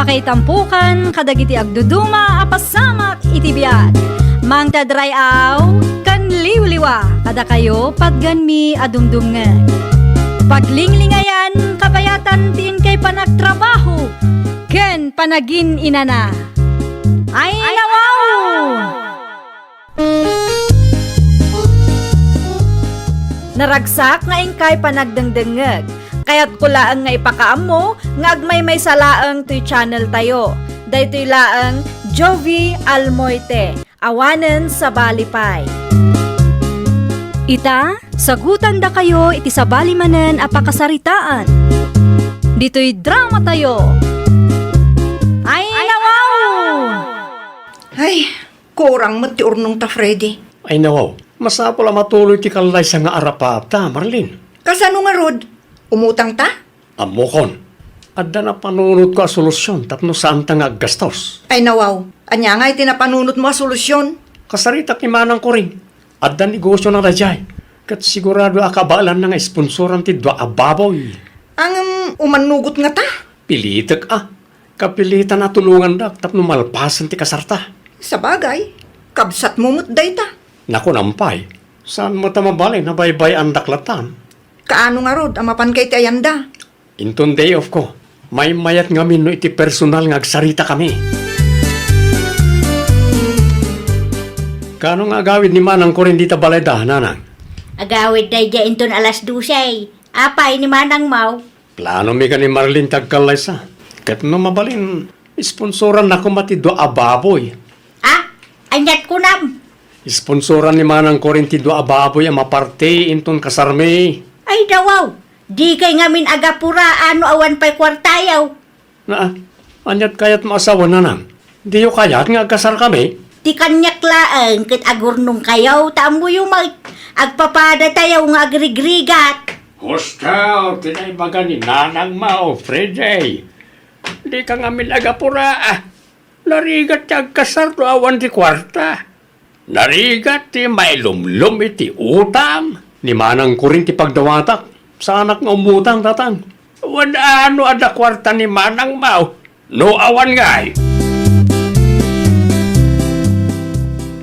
Pakaitampukan, kadagiti agduduma, apasamak itibiyat. Mang tadrayaw, kan liwliwa, kada kayo pagganmi adumdumngan. Paglinglingayan, kabayatan tin kay panagtrabaho, ken panagin inana. Ay nawaw! Naragsak nga ingkay panagdengdengeg. Kaya't kulaang nga ipakaam mo, nga agmay salaang tuy channel tayo. Daytoy laang Jovi Almoite, awanen sa balipay. Ita, sagutan da kayo iti sa balimanen apakasaritaan. Dito'y drama tayo. Ay nawaw! Ay, kurang mo ti urnong ta, Freddy. Ay nawaw, masapol matuloy ti kalay sa nga arapap ta, Marlene. Kasano nga, Rod? Umutang ta? Amokon, adda na panunod ko a solusyon tapno saan ta nga gastos. Ay nawaw, anya nga itinapanunot mo a solusyon. Kasarita ki manang ko rin, adda negosyo na rajay. Kat sigurado akabalan na nga sponsoran ti dwa ababoy. Ang umanugot nga ta? Pilitek kapilitan na tulungan dak tapno malpasan ti kasarta. Sa bagay, kabsat mo mutday ta. Naku nampay, saan mo ta mabalay na baybay ang daklatan? Kaano nga, Rod, amapan kay ti ayanda? Inton day off ko, may mayat nga no iti personal nga agsarita kami. Kano nga agawid ni manang ko rin dita balay da, nanang? Agawid day dya inton alas 12. Apay ni Manang Mau. Plano mi ka ni Marlene tagkalay sa. Kat no mabalin, sponsoran na ko matido ababoy. Ah, anyat ko nam. Sponsoran ni manang ko rin tido ababoy ang maparte inton kasarme. Ay dawaw, di kay ngamin agapura ano awan pa'y kwartayaw. Na, anyat kayat maasawa nanang. Di yo kayat nga agkasar kami. Di kanyak laang kit agurnong kayaw, taambo yung agpapada tayaw nga agrigrigat. Hostel, tinaybaga ni nanang Mao, Freddy. Di ka ngamin agapura Narigat ti agkasar do awan ti kwarta. Narigat ti mailumlum iti utang. Ni manang ko rin ti pagdawatak. Sa anak nga umutang tatang. Wala ano ada kwarta ni manang Mao. No awan ngay.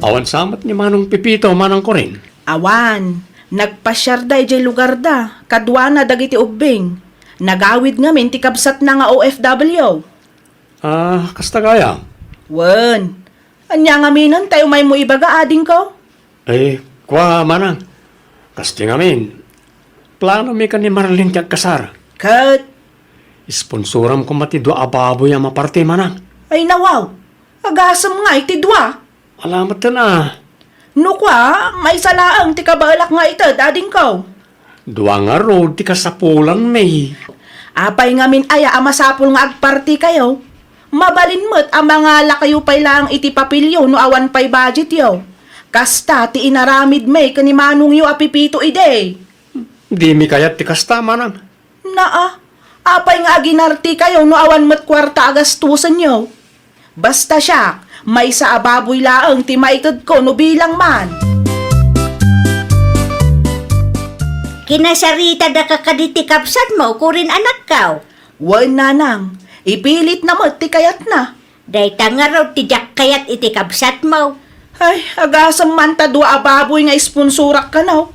Awan samat ni manong Pipito, manang ko rin. Awan, nagpasyar da ijay lugar da, kadwa na dagiti ubing. Nagawid ngamin ti kabsat na nga OFW. Kasta kaya? Wen, anya ngaminan tayo may mo ibaga ading ko? Kwa manang. Kasti ngamin. Plano mi ka ni Marlene kag kasar. Kat, Sponsoram ko matido ababoy ang maparte manang. ay nawaw, agasam nga iti dwa. Alamat na. No kwa, may salaang ti kabalak nga ito, ading ko. Dua nga road ti kasapulan may. Apay ngamin aya amasapul nga agparti kayo. Mabalin mo't ang mga lakayo pay lang iti papilyo no awan pay budget yo. Kasta ti inaramid may kanimanong yu apipito ide. Di mi kayat ti kasta manang. Naa, apay nga aginarti kayo no awan mo't kwarta agastusan yo. Basta siya, may sa ababoy laang ti maitod ko no bilang man. Kinasarita da kakaditi kapsat mo, kurin anak kaw. Wan nanang, ipilit na mo't ti kayat na. Day tanga raw tijak kayat iti kapsat mo. Ay, agasam man ta dua ababoy nga isponsorak ka na.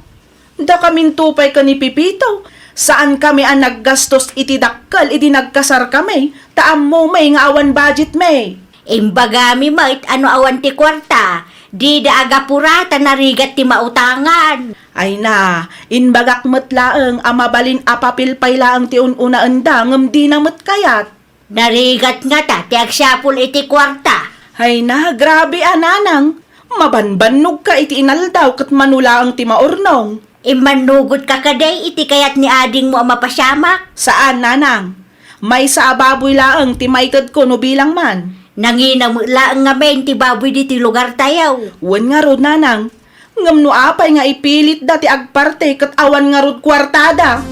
Da kaming tupay ka ni Pipito. Saan kami ang naggastos iti dakkel, iti nagkasar kami. Taam mo may nga awan budget may. Imbagami mait ano awan ti kwarta. Di da agapura tanarigat ti mautangan. Ay na, inbagak mo't laeng amabalin apapilpay laang ti ununa enda ngem di na mo't kayat. Narigat nga ta ti agsapul iti kwarta. Ay na, grabe ananang. Mabanbanog ka iti inaldaw kat manula ang ti maurnong. Imanugot ka kaday iti kayat ni ading mo ang mapasyamak. Saan nanang? May sa ababoy laang ti maitad ko no bilang man. Nanginam laang nga men ti baboy di ti lugar tayaw. Wan nga rod nanang. Ngam no apay nga ipilit dati agparte kat awan nga rod kwartada.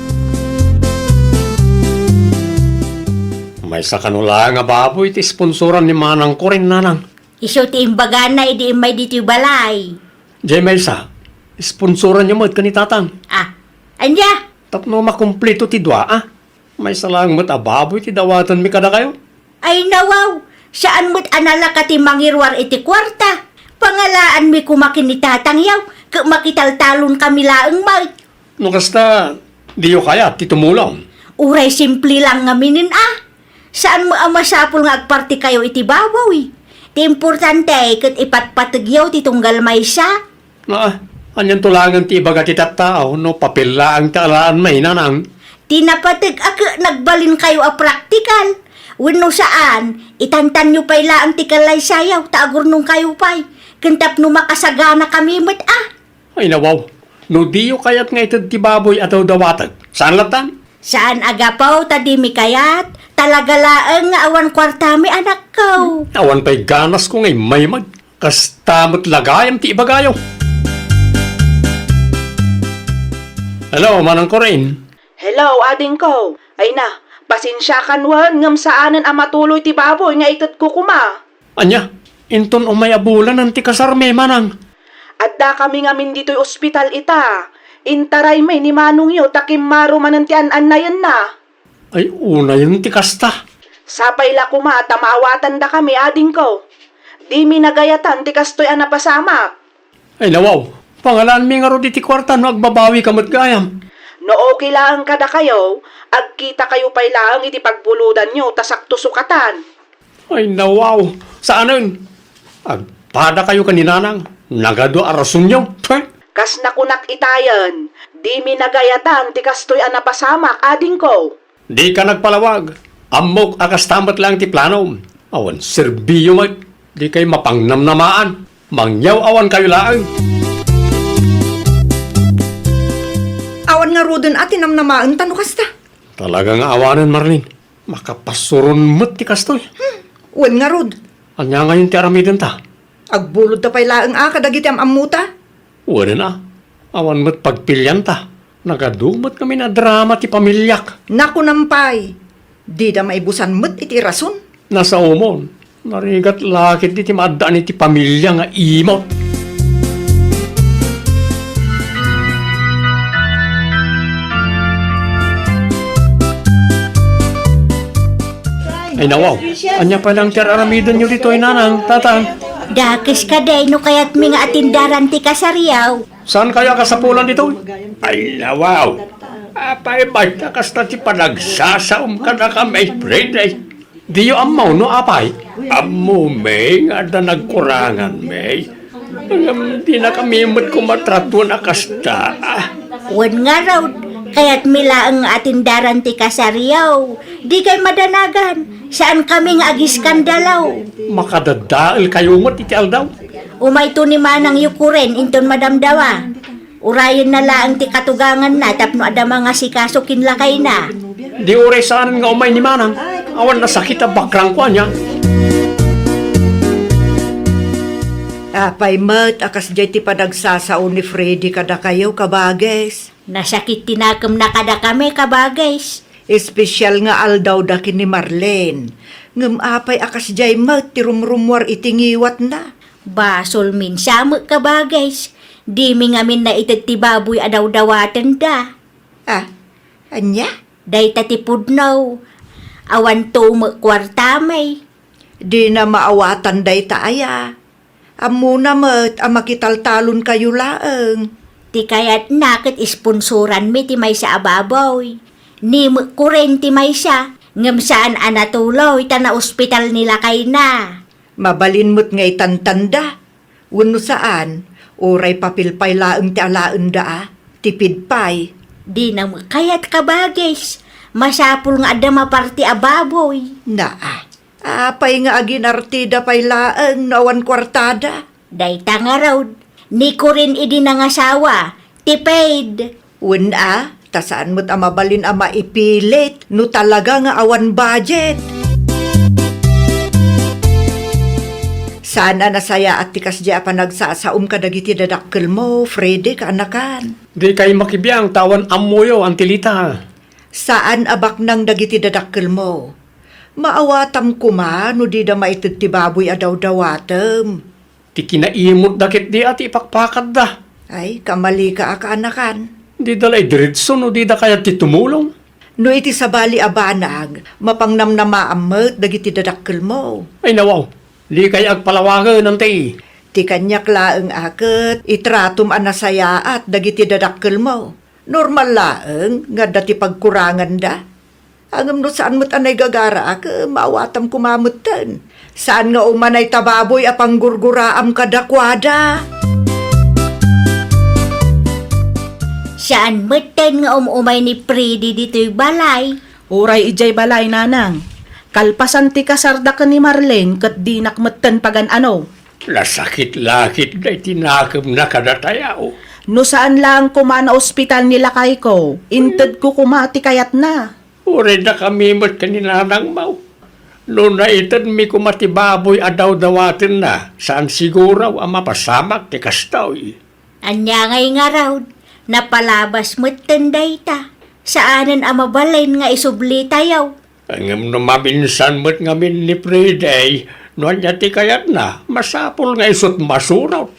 May sa kanula nga baboy ti sponsoran ni manang ko rin nanang. Iso ti imbaga na idi imay di ti balay. Jay Melsa, sponsoran niyo mo ni tatang. Anya? Tapno makumpleto ti dua May salang mo't ababoy ti dawatan mi kada kayo. Ay nawaw, saan mo't anala ka ti mangirwar iti kwarta? Pangalaan mi kumakin ni tatangyaw, makitaltalon kami laeng may. No kasta, di yo kaya ti tumulong. Uray simple lang nga minin Saan mo ang masapul nga agparti kayo iti babaw Ti importante kat ipatpatagyaw ti tunggal may siya. Anyan tulangan ti ibaga ti tattao, no papila ang talaan may nanang. Tinapatag nagbalin kayo a praktikal. Wano saan, itantan nyo pa'y laang ti kalay sayaw, taagur nung kayo pa'y. Kantap no makasagana kami mat Ay nawaw, no di yo kayat nga itad ti baboy ataw dawatag. Saan latan? Saan agapaw tadimi kayat? Talaga laang nga awan kwartami anak ko. Awan pa'y ganas ko ngay may mag. Kastamot lagayam ti ibagayo. Hello, Manang Corain. Hello, ading ko. Ay na, pasensya kanwan ngam saanan ang matuloy ti baboy nga itat ko kuma. Anya, inton umayabulan ang ti kasarme, Manang. Adda kami ngamin dito'y ospital ita. Intaray may ni Manong yo takim maro manan ti an na yan na. Ay, una yun ti kasta. Sapay la kuma tamawatan da kami ading ko. Di mi nagayatan ti kastoy an napasamak. Ay, nawaw. Pangalan mi nga ro di ti kwarta no agbabawi kamot gayam. No okay lang kada kayo, agkita kayo pa'y lang iti pagbuludan nyo tasakto sukatan. Ay, nawaw. Saan nun? Agpada kayo kaninanang. Nagado arasun nyo. Kas nakunak itayan, di mi nagayatan ti kastoy an napasamak ading ko. Di ka nagpalawag. Amok akastamat lang ti plano. Awan, serbiyo mag. Di kayo mapangnamnamaan. Mangyaw awan kayo lang. Awan nga rodon atin namnamaan tano kasta. Talagang awanan, Marlene. Makapasuron mo't ti kastoy. Wan nga rod. Anya ngayon ti aramidin ta. Agbulod ta pa'y laang kadagiti amuta. Wala na. Awan mo't pagpilyan ta. Nagadumot kami na drama ti pamilyak. Naku nampay. Di da maibusan mo't iti rason. Nasa umon. Narigat lakit di ti maadaan iti pamilya nga imot. Ay nawaw, anya pa lang tiraramidon nyo dito inanang, tatang. Dakis ka day no kayat mi nga atindaran ti kasariyaw. Saan kaya kasapulan dito? Ay nawaw, apay basta kasta ti panagsasaum ka na kami, Friday. Di yo amaw no apay? Amo may nga da nagkurangan may. Di na kami mo't kumatrato na kasta. Wan nga raw, kaya't mila ang atindaran ti kasariyaw. Di kay madanagan, saan kami nga agiskandalaw. Makadadaal kayo mo't iti aldaw. Umay to ni manang yukuren, inton madamdawa. Urayan na laang ti katugangan na, tapno ada mga sikaso kinlakay na. Di oray saan nga umay ni Manang. Awan na sakit ang bakrang ko niya. Apay mat, akas jay ti panagsasaon ni Freddy kada kayo kabages. Nasakit tinakam na kada kami kabagays. Espesyal nga aldaw dakin ni Marlene. Ngem apay akas jay mat, ti rumrumwar itingiwat na. Basol min samot kabagays. Di mi ngamin na itad ti baboy adaw-dawatan da. Anya? Day tatipudnaw. Awan to kwartamay. Di na maawatan day taaya. Amo na mat, makitaltalon kayo laeng. Ti kayat nakit isponsoran mi ti may sa ababoy. Ni kuren ti may siya. Ngam saan anatuloy ta na ospital nila kay na. Mabalin mo't nga itantanda. Wano saan, oray papilpay laeng ti alaen da tipid pay. Di na kayat kabagis. Masapul nga ada maparti ababoy. Apay nga aginartida pay laeng nawan kwartada. Day tanga raw. Ni ko rin idi nangasawa. Tipid. Tasaan mo't mabalin maipilit no talaga nga awan budget. Sana nasaya at tikas di pa nagsasaum ka dagiti dadakkel mo, Freddy, kaanakan. Di kayo makibiyang tawan amoyo ang tilita. Saan abak nang dagiti dadakkel mo? Maawatam kuma no di da maitid ti baboy adaw-dawatem. Ti kinaimot dakit di at ipakpakat da. Ay, kamali ka kaanakan. Di dalay diretso no di da kaya ti tumulong. No iti sabali abanag, mapangnamnamaamot dagiti dadakkel mo. Ay nawaw, di kay agpalawagan ng ti. Ti kanyak laeng aket, itratum anasaya at dagiti dadakkel mo. Normal laeng, nga dati pagkurangan da. Angam no saan mo't anay gagara ak, maawatam kumamutan. Saan nga umanay tababoy apang gurguraam kadakwada. Saan meten nga umumay ni Freddy dito'y balay? Uray ijay balay nanang. Kalpasan ti kasarda ka ni Marlene kat di nakmeten pagan ano. Lasakit-lakit na itinakam na kadatayaw. No saan lang kumana ospital nila kay ko, inted ko kumati kayat na. Uri na kami mo't kanina nang mau. Noon na itan mi kumatibaboy adaw dawatin na, saan siguraw ang mapasamak ti kastaw. Anya ngay nga raw, napalabas mo't tenday ta. Saanan ang mabalin nga isubli tayaw? Ang maminsan mo't ngamin ni Friday, noon niya ti kayat na, masapol nga isot masurat.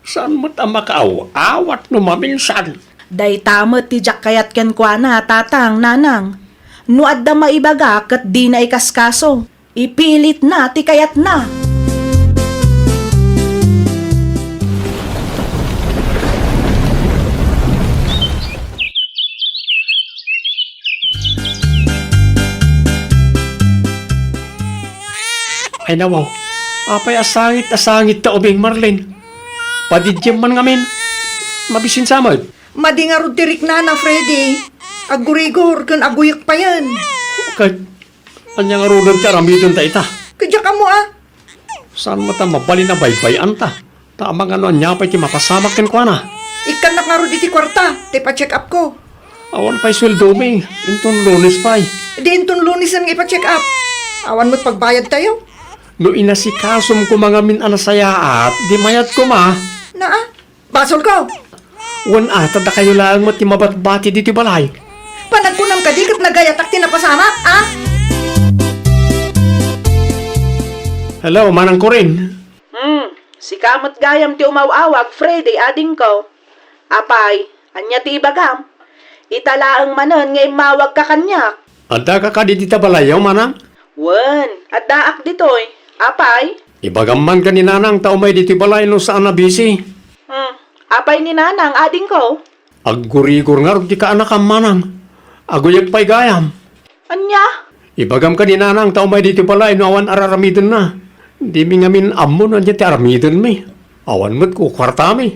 Saan mo't ang makaaw-awat no maminsan? Day tamot ti jak kayat ken kwa na tatang nanang. No adda maibaga kat di na ikaskaso. Ipilit na ti kayat na. Ay nawaw, apay asangit ta ubing Marlene. Padidyam man ngamin, mabisin samad. Madi nga rudirik na na, Freddy. Agurigor, kan aguyak pa yan. Kay, anya nga rudag ta ramidon ta ita. Kadya ka mo ah. Saan mo ta mabali na baybayan ta? Tamang ano anya pa iti mapasamak ken kwa na. Ikanak nga iti kwarta, te pa-check up ko. Awan pa'y sweldo mi, inton lunes pa'y. Di intong lunis ang ipa-check up. Awan mo't pagbayad tayo. No inasikasom ko mga min anasayaat, di mayat ko ma. Na ah, basol ko. Wan ata da kayo lang mo ti mabatbati diti balay. Panagkunam ka di kat nagayatak tinapasama, ah? Hello, manang ko rin. Si kamot gayam ti umawawag, Freddy, ading ko. Apay, anya ti ibagam. Italaang manon ngay mawag ka kanyak. Ada ka ka diti balayaw manang? Wen, at daak ditoy. Apay? Ibagam man ka ni nanang tao may diti balay no saan na busy. Apay ni nanang, ading ko. Aggurigor nga di ka anak ang manang. Aguyag pa'y gayam. Anya? Ibagam ka ni nanang tao may diti balay no awan araramidon na. Di mi ngamin ammo na diti aramidon mi. Awan mo't ko kwarta mi.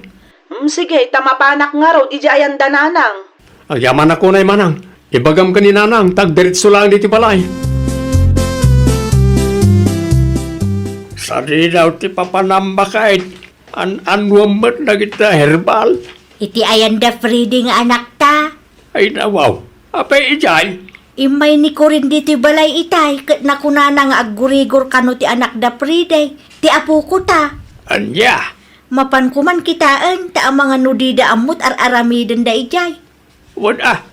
Sige, tamapanak nga raw, di ayan da nanang. Agyaman ako na'y manang. Ibagam ka ni nanang tagdiritso lang diti balay. Sari daw ti papanamba kahit an-anwamot na kita herbal. Iti ayan da Freddy nga anak ta. Ay nawaw, apay ijay. Imay ni ko rin dito balay itay, kat nakunana nga aggurigor kano ti anak da Freddy. Ti apo ko ta. Anya, Mapan ko man kitaan, ta ang mga nudida amot ar-aramiden da ijay. wala.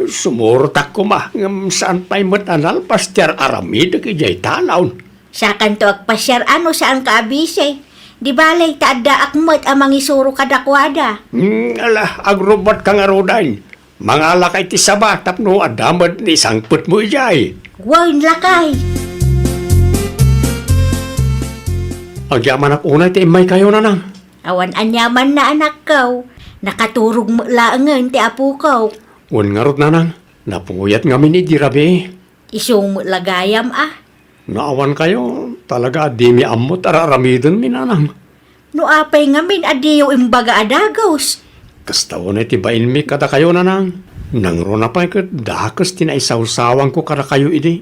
Sumurtak ko ma, ngam saan pa'y matanal pastyar aramid ijay tanaw. Sakan to agpasyar ano saan ka abise. Di balay taadda akmat amang isuro kadakwada. Ala, agrobot kang arudain. Mga lakay ti saba, tapno adamad ni sangput mo ijay. Wain lakay. Agyaman ak unay ti imay kayo nanang. Awan anyaman na anak ko. Nakaturog mo laangan ti apo ko. Un ngarot nanang, napunguyat nga min idirabi. Isong mo lagayam ah. Naawan kayo, talaga di mi amot araramidon mi nanang. No apay ngamin adiyo imbaga adagos. Kastaw na tibain mi kada kayo nanang. Nangro na pa kat dakas tinaisawsawang ko kada kayo idi.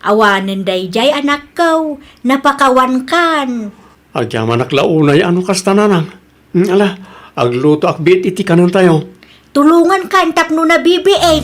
Awanan dayjay anak ko. Napakawan kan. Agyaman ak launay ano kasta nanang. Ala, agluto akbit iti kanon tayo. Tulungan kan tapno na BB-8.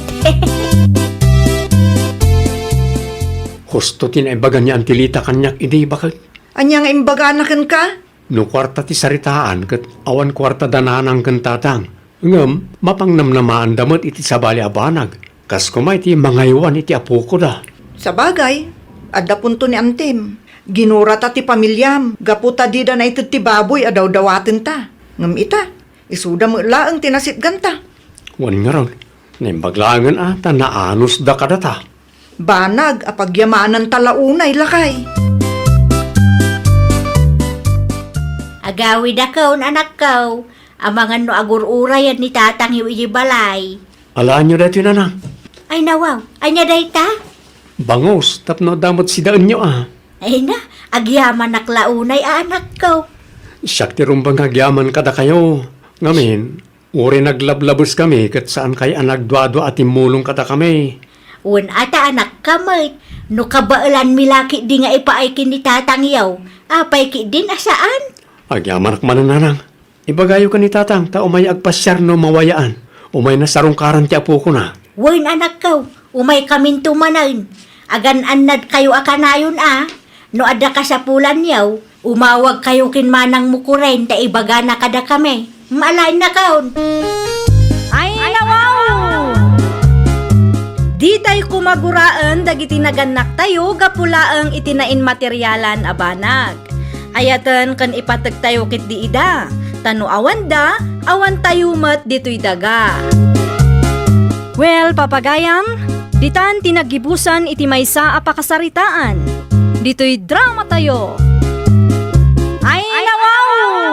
Husto tinaibagan niya ang tilita kanyak idi bakit? Anya nga imbaganakan ka? No kwarta ti saritaan kat awan kwarta dananang kantatang. Ngam, mapangnamnamaan damot iti sabali abanag. Kas kumay ti mangaywan iti apo ko da. Sa bagay, adda punto ni Antim. Ginura ta ti pamilyam, gaputa di da na ito ti baboy adaw dawatin ta. Ngam ita, isuda mo laang tinasit ganta. Wan nga raw, Nimbaglangan ata naanos da kadata. Banag, apagyamanan talaunay lakay. Agawid ako, anak ko. Amangan no agur-urayan ni tatang yung balay. Alaan nyo dati nanang. Ay nawaw, ay niya dayta? Bangos, tapno damot si daan nyo ah. Ay na, agyaman naklaunay anak ko. Siyak ti rumbang kagyaman kada kayo. Ngamin, uri naglablabos kami kat saan kay anagdwado at imulong kada kami. Un ata anak kamay, no kabaalan milaki di nga ipaaikin ni tatang yaw. Apay ki din asaan? Agyaman akman nanang. Ibagayo ka ni tatang, ta umay agpasyar no mawayaan. Umay na sarungkaran ti apo ko na. Wen anak ko, umay kamin tumanan. Agan-anad kayo akanayon No ada ka sa pulan yaw, umawag kayo kinmanang mukuren ta ibaga na kada kami. Malain na kaon. Ay, nawaw! Di tayo kumaguraan dagiti naganak tayo gapulaang itinain materyalan abanag. Ayatan kan ipatag tayo kit di ida. Tano awan da, awan tayo mat dito'y daga. Well, papagayam, ditan tinagibusan iti maysa apakasaritaan. Dito'y drama tayo. Ay, nawaw!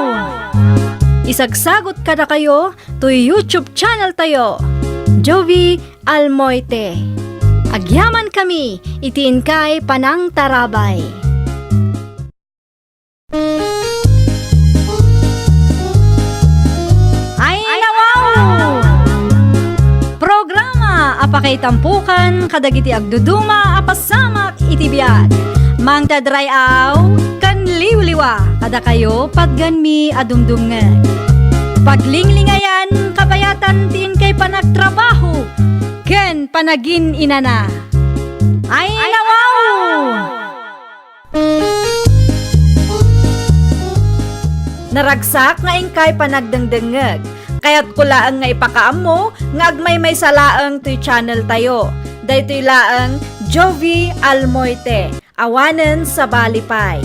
Isagsagot kada kayo to YouTube channel tayo. Jovi Almoite. Agyaman kami, itiin kay Panang Tarabay. Ay, nawaw! Programa apakay tampukan kadagiti agduduma apasamak itibiyag. Mang tadrayaw kan liwliwa kada kayo pagganmi adumdumngan. Paglinglingayan kabayatan tin kay panagtrabaho ken panagin inana. Ay, nawaw! Naragsak nga ingkay panagdengdengeg. Kaya't kulaang nga ipakaam mo, nga agmay may salaang to'y channel tayo. Daytoy laang Jovi Almoite, awanen sa Balipay.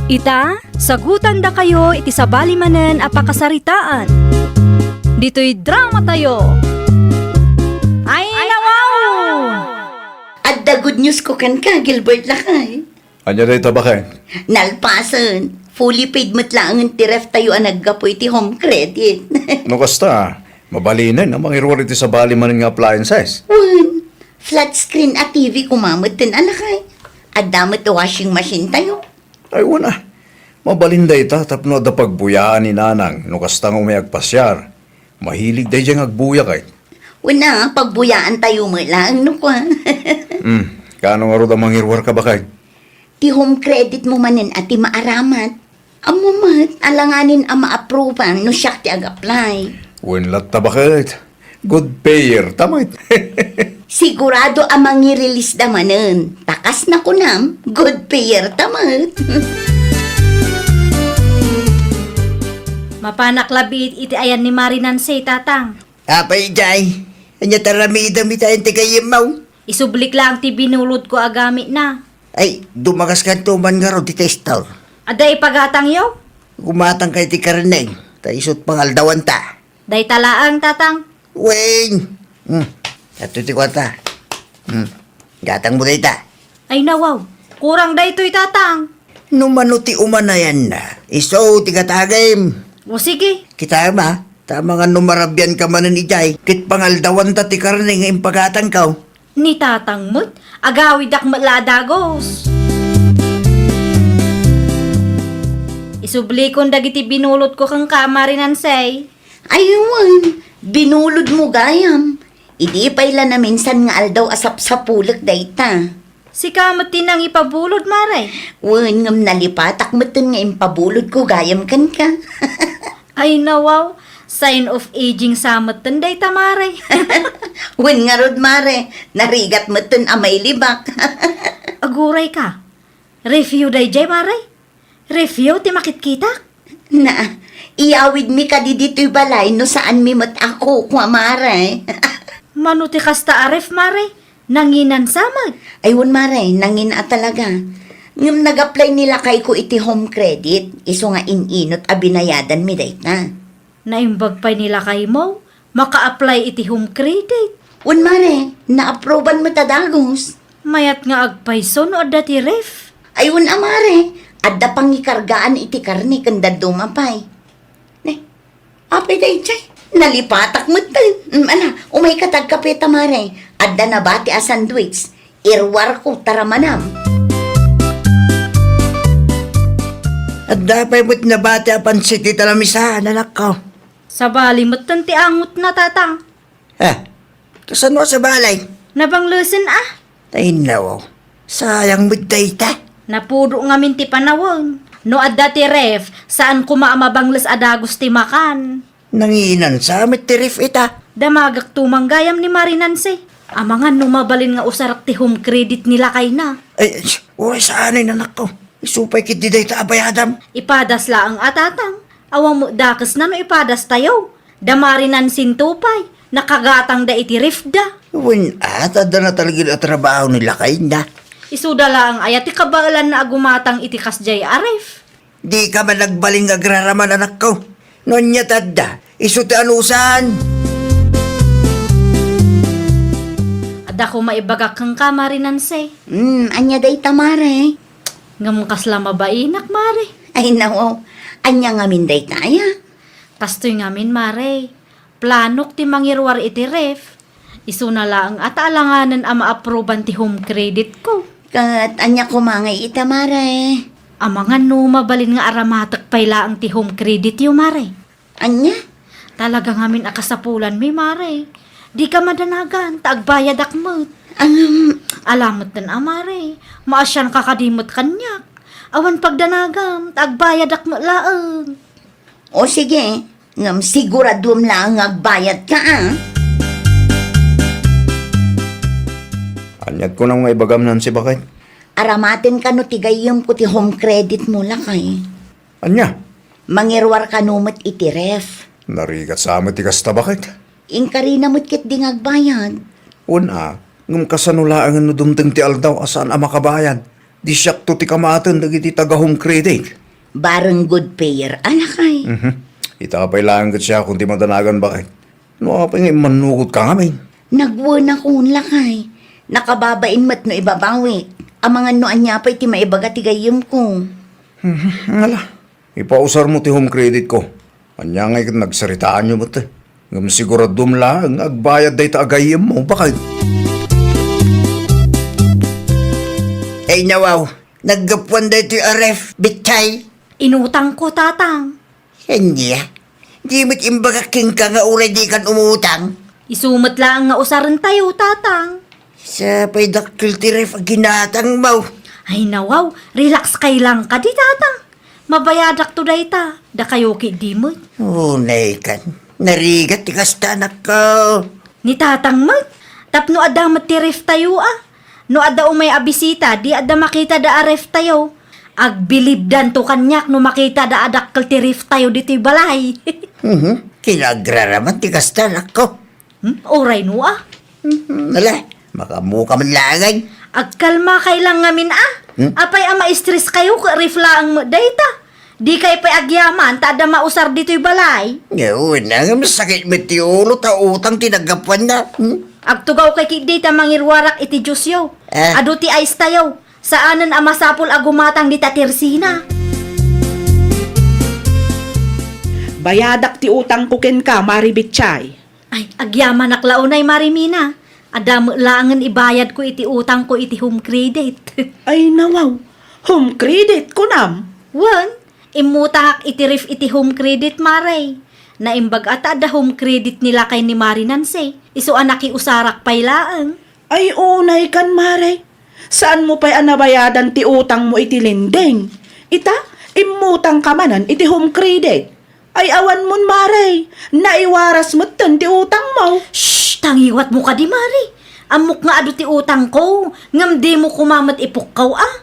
Ita, sagutan da kayo iti sa balimanen apakasaritaan. Dito'y drama tayo. Ay, nawaw! At the good news ko kan ka, Gilbert lakay. Anya day tabakay? Nalpasan, fully paid matlaang ang tiref tayo ang naggapoy ti home credit. No kasta, mabalinan ang mga irwari ti sa bali man nga appliances. Un, flat screen at TV kumamot din alakay. At damot washing machine tayo. Ay wala. Mabalinday ta tapno da pagbuyaan ni nanang no kasta nga may agpasyar. Mahilig day diyang agbuya kay. Una, pagbuyaan tayo mo lang, no kwa. Kano nga ro da mangirwar ka ba kay? Ti home credit mo manin at ti maaramat. Amo mat, alanganin ang ma-approvean no siyak ti ag-apply. Wenlat tabakit. Good payer, tamay. Sigurado ang mangi-release damanen. Takas na kunam, good payer tamat. Mapanak labit iti ayan ni Marinan say tatang. Apay, Jay. Anya taramida mi tayo tigayim mau. Isublik lang ti binulod ko agamit na. Ay, dumakas ka tuman nga ro di testaw. Aday pagatang yo. Kumatang kay ti kareneng. Taisot pangaldawan ta. Day talaang tatang. Weng! Ato ti kwata. Gatang mo day ta. Ay nawaw, kurang day to'y tatang. Numano ti umanayan na. Iso ti katagim. O sige, Kita ba? Tama nga numarabyan ka man ni Jay. Kit pangaldawan ta ti kareneng nga impagatang kaw. ni tatang mo't agawid ak maladagos. Isubli kong dagiti binulot ko kang kamarinan say. Ayun, binulod mo gayam. Idi payla na minsan nga aldaw asap sa pulak dayta. Si kamot tinang ipabulod mare. Wen ngam nalipatak meten nga impabulod ko gayam kan ka. Ay nawaw, sign of aging samot tenday tamare. Wen nga rod mare, narigat meten amay libak. Aguray ka. Review day jay mare. Review ti makit-kita. Na, iyawid mi ka di dito'y balay no saan mi mat ako kwa mare. Manuti kasta aref mare. Nanginan samag. Ayun mare, nangin talaga. Ngam nag-apply nila kay ko iti home credit, iso nga ininot a binayadan mi dayta. Naimbag pa nila kay mo. maka-apply iti home credit. Un mare, na-approvean mo tadagos. Mayat nga agpaiso no adda ti ref. Ayun amare, adda pang ikargaan iti karni kanda dumapay. Ne, apay day chay, nalipatak mo tayo. Umay katag kape tamare, adda na bati a sandwich, irwar ko taramanam. At dapat mo't nabati apan si tita lamisa, anak ko. Sa bali mo't ti angot na tatang. Kasan mo sa balay? Nabanglusin ah. Tay nawaw. Sayang mo't dayta. Napuro nga min ti panawon. No adda ti ref, saan kumaamabangles adagos ti makan. Nanginan sa amit tirif ita. Damagak tumanggayam ni Marinanse. Amangan numabalin nga usarak ti home credit nila kay na. Ay, oray sa anay anak ko. Isupay kit di dayta abayadam. Ipadas laang atatang. Awang mo dakas na no ipadas tayo. Damarinan sintupay. Nakagatang da iti ref da. Uwin at na talaga at trabaho nila kay na. Isuda laang ayat ti kabaalan na agumatang iti kasjay aref. Di ka man nagbaling agraraman anak ko. Noon niya tadda, isuti anusan. Ada ko maibagak kang ka Marinanse. Anya day tamare. Ngam kasla mabainak mare. Ay nawaw, anya nga minday taya. Kastoy ngamin mare. Planok ti mangirwar iti ref. Isu na lang at alanganan ang ma-approvean ti home credit ko. Kat anya kumangay itamare. Amangan no mabalin nga aramatak payla ang ti home credit yu mare. Anya? Talaga ngamin akasapulan mi mare. Di ka madanagan, taagbayad akmot. Alamot din amare, maasyan kakadimot kanyak. Awan pagdanagam, taagbayad akmot laang. O sige, ngam siguradum lang agbayad ka Anyag ko nang maibagam nan si bakit. Aramatin ka no tigayom ko ti home credit mo lakay. Anya? Mangirwar ka numot iti ref. Narigat sa amat ikasta bakit? Ingkari namot kit ding agbayad. Una, ngum kasanulaan no dumteng ti aldaw asaan ang makabayan. Di siyak to ti kamatan dagiti taga-home credit. Barang good payer, alakay. Itapay lang kat siya kung ti madanagan bakit. No, apay nga manukot ka ngamin. Nagwan akong lakay. Nakababain mat no ibabawi. Amangan no anya pa iti maibaga tigayom ko. Ngala, ipausar mo ti home credit ko. Anya nga ikat nagsaritaan nyo mo te. Ngam siguradum lang, agbayad day taagayim mo, bakit? Ay nawaw, naggapuan da ito yung aref, bitchay. Inutang ko tatang. Hindi Di mo't imbagaking ka nga uray di kan umutang. Isumot lang nga usaran tayo tatang. Sa paydakil ti ref ginatang mau. Ay nawaw, relax kay lang ka di tatang. Mabayadak to dayta, da kayo ki di mo. Unay kan, narigat ikasta anak ko. Ni tatang mag, tapno ada matirif tayo ah. No ada umay abisita, di ada makita da aref tayo. Agbilib dan to kanyak no makita da adak kaltirif tayo dito'y balay. Kinagraraman ti kasta anak ko. Oray no ah. Nala, makamuka man langay. Agkalma kay lang ngamin ah. Apay ama stress kayo ka rifla ang data. Di kay pa agyaman ta ada mausar dito'y balay. Ngayon na nga masakit mo ti ulo ta utang tinagapuan na. Agtugaw kay kidita mangirwarak iti Diyosyo. Ado ti ayos tayo. Saanan ang masapul agumatang di tatirsina. Bayadak ti utang ko ken ka, Maribitchay. Ay, agyaman naklaunay Marimina. Adam langan ibayad ko iti utang ko iti home credit. Ay nawaw, home credit ko nam. Wan, imutak iti ref iti home credit maray. Naimbag ata da home credit nila kay ni Marinanse. Iso anaki usarak paylaang. Ay unay kan, Maray. Saan mo pa'y anabayadan ti utang mo iti lending? Ita, imutang ka manan iti home credit. Ay awan mon, Maray. Naiwaras mo ti utang mo. Shh, tangiwat mo ka di Mari. Amok nga ado ti utang ko. Ngam di mo kumamat ipukkaw ah.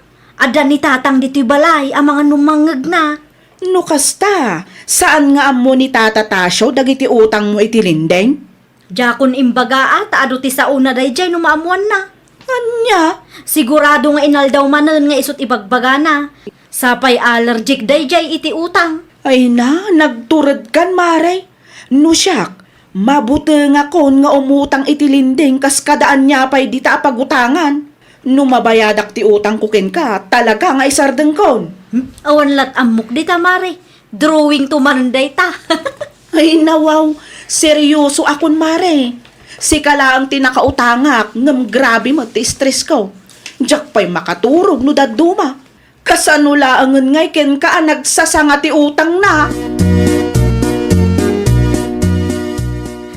Ada ni tatang dito'y balay, ang mga numangag na. No kasta, saan nga amo ni Tata Tasyo dagiti utang mo iti lending? Jakon imbaga ata ado ti sauna day jay numaamuan na. Anya? Sigurado nga inaldaw manen nga isut ibagbaga na. Sapay allergic day jay iti utang. Ay na, nagturad kan, Maray. No siyak, Mabuti nga kon nga umutang itilinding kas kadaan niya pa'y di ta pagutangan. Numabayadak ti utang ko ken ka, talaga nga isardeng kon. Awan lat amok di ta, Mare. Drawing to maranday ta. Ay nawaw, seryoso akon mare. Si kala ang tinakautangak, ngam grabe magti-stress ko. Diyak pa'y makaturog no daduma. Kasano laangan ngay ken ka nagsasanga ti utang na.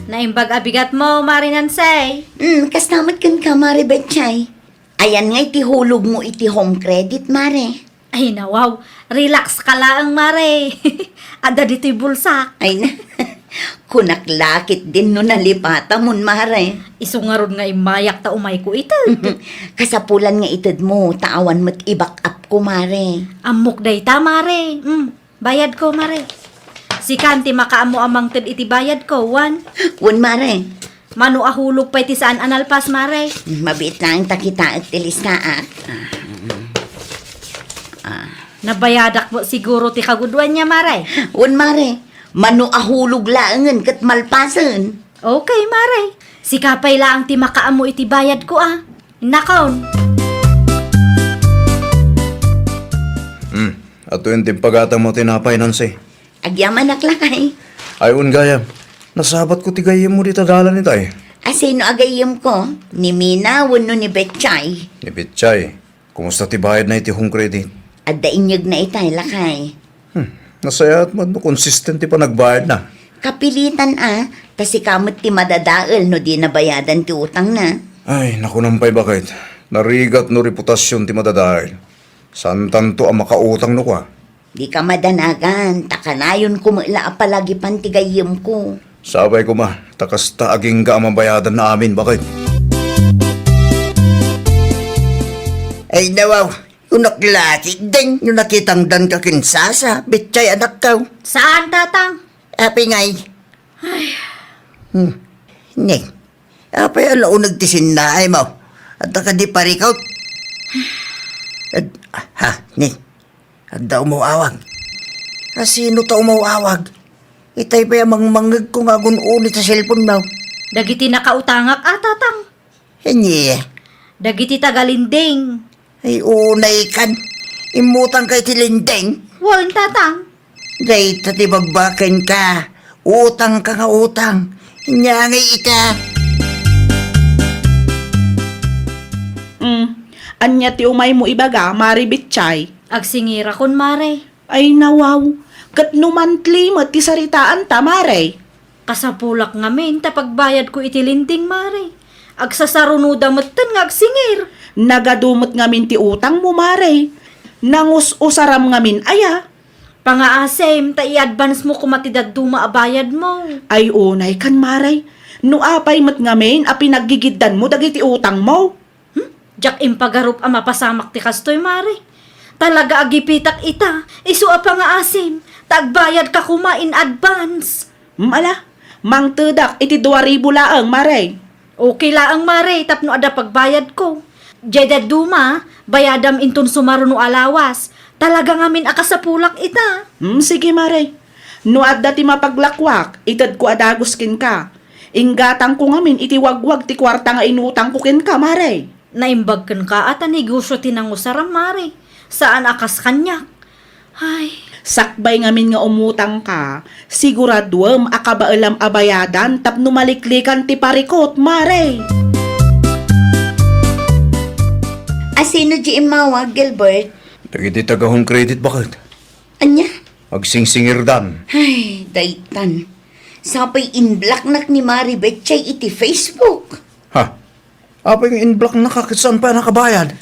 Naimbag abigat mo, Mari Nansay. Kasnamat kan ka, Mare Betchay. Ayan nga iti hulog mo iti home credit, Mare. Ay nawaw, relax ka lang, Mare. Ada dito'y bulsak. Ay na, kunaklakit din no nalipata mon, Mare. Isungarod nga imayak ta umay ko ito. Kasapulan nga itad mo, taawan mo't i-back up ko, Mare. Amok day ta, Mare. Bayad ko, Mare. Si Kanti makaamo amang tid iti bayad ko, Wan. Wan, Mare. Manu ahulog pa iti saan analpas, Mare. Mabit lang takita at tilistaat. Nabayadak mo siguro ti kagudwan niya, Mare. Wan, Mare. Mano ahulog laangan kat malpasan. Okay, Mare. Si Kapay lang ti makaamo iti bayad ko, ah. Nakaon. Ato yung timpagatang mo tinapay, Nancy. Agyaman naklakay. Ayun, gayam. Nasabat ko tigayam mo dito dalan nito eh. Asino agayam ko? Ni Mina, wano ni Betchay. Ni Bitchay, kumusta ti bayad na iti home credit? At dainyag na itay lakay. Nasaya at no consistent ti pa nagbayad na. Kapilitan kasi kamot ti madadaal no di nabayadan ti utang na. Ay, naku nampay bakit. Narigat no reputasyon ti madadahil. Saan tanto ang makautang no ka? Di ka madanagan, takanayon kumala palagi pantigayim ko. Sabay ko ma, takas taaging ka ang mabayadan na amin, bakit? Ay nawaw, unaklati din yung nakitang dan ka kinsasa, Betchay anak ka. Saan, tatang? Api ngay. Ning, apay alaw nagtisin na ay mo. At ka di parikaw. Ning, at daw umawag. Sino ta umawag? Itay pa yung mangmangag kung agun ulit sa cellphone mo. Dagiti nakautangak, ah, tatang. Hindi. Dagiti tagalinding. Ay unay kan. Imutang kay tilindeng. Wan, tatang. Day tatibagbakan ka. Utang ka nga utang. Nyangay ika. Anya ti umay mo ibaga, Mare Betchay. Agsingira kon, Mare. Ay nawaw, kat no monthly mo ti saritaan ta, Mare. Kasapulak ngamin, tapagbayad ko itilinding, Mare. Agsasarunuda matan nga agsingir. Nagadumot ngamin ti utang mo, Mare. Nangus-usaram ngamin, aya. Pangaasem, ta i-advance mo kumatidad duma abayad mo. Ay unay kan, Mare. No apay mat ngamin, a pinaggigiddan mo dagiti utang mo. Jak impagarup ang mapasamak ti kastoy, Mare. Talaga agipitak ita, isu a pangaasim, tagbayad ka kuma in advance. Ala, mang tudak iti 2,000 laang, Mare. Okay laang, Mare, tapno ada pagbayad ko. Jeda duma, bayadam intun sumaruno alawas. Talaga ngamin akasapulak ita. Sige, Mare. No adda ti mapaglakwak, itad ko adagos kin ka. Inggatang ko ngamin iti wagwag ti kwarta nga inutang ko kin ka, Mare. Naimbag kan ka at negosyo tinangusaram, Mare. Saan akas kanyak? Ay, Sakbay ngamin nga umutang ka, siguraduam akabaalam abayadan tapno maliklikan ti parikot, Mare. Asino di imawag, Gilbert? Dagiti taga home credit, bakit? Anya? Agsingsingir dan. Ay, daytan. Sapay in-block nak ni Mare Betchay iti Facebook. Ha? Apa yung in-block na kakasaan pa nakabayad?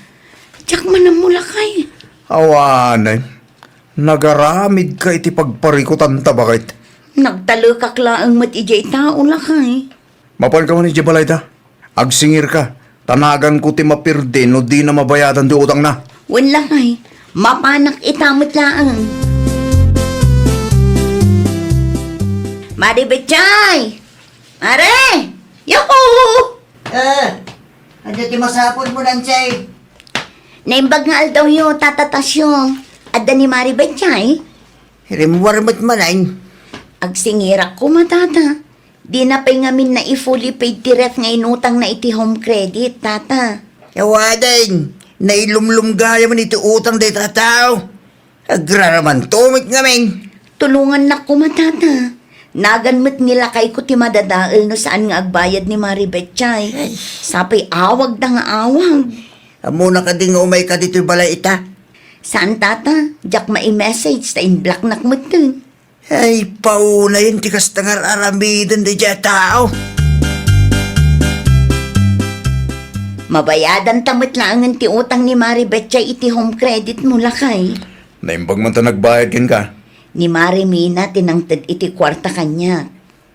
Tsak manamula kay. Awanan. Nagaramid ka iti pagparikutan ta, bakit? Nagtalo kaklaang mat ijay tao lakay. Mapan ka man ni Jibalay ta. Agsingir ka. Tanagan ko ti mapirde no di na mabayadan di utang na. Wan lakay. Mapanak itamot laang. Mare Betchay! Mare! Yahoo! Ano ti masapon mo Nansay? Naimbag nga aldaw yo, tatatasyo. Adda ni Mare Betchay. Rimwarmat manay. Agsingirak ko matata. Di na pa'y ngamin na i-fully paid ti ref nga inutang na iti home credit, tata. Yawaday, nailumlum gaya man iti utang day tataw. Agraraman tumik ngamin. Tulungan na ko matata. Naganmet nila kay ko ti madadaal no saan nga agbayad ni Maribet chay. Sapay awag da nga awag. Amo na ka din nga umay ka dito balay ita. Saan tata? Diyak ma-message ta in black nakmet to. Ay, pauna yun, tikas tangar aramidan di dya tao. Mabayadan tamit lang ang ti utang ni Maribet chay iti home credit mo lakay. Naimbag man ta nagbayad kin ka. Ni Marimina tinangtad iti kwarta kanya.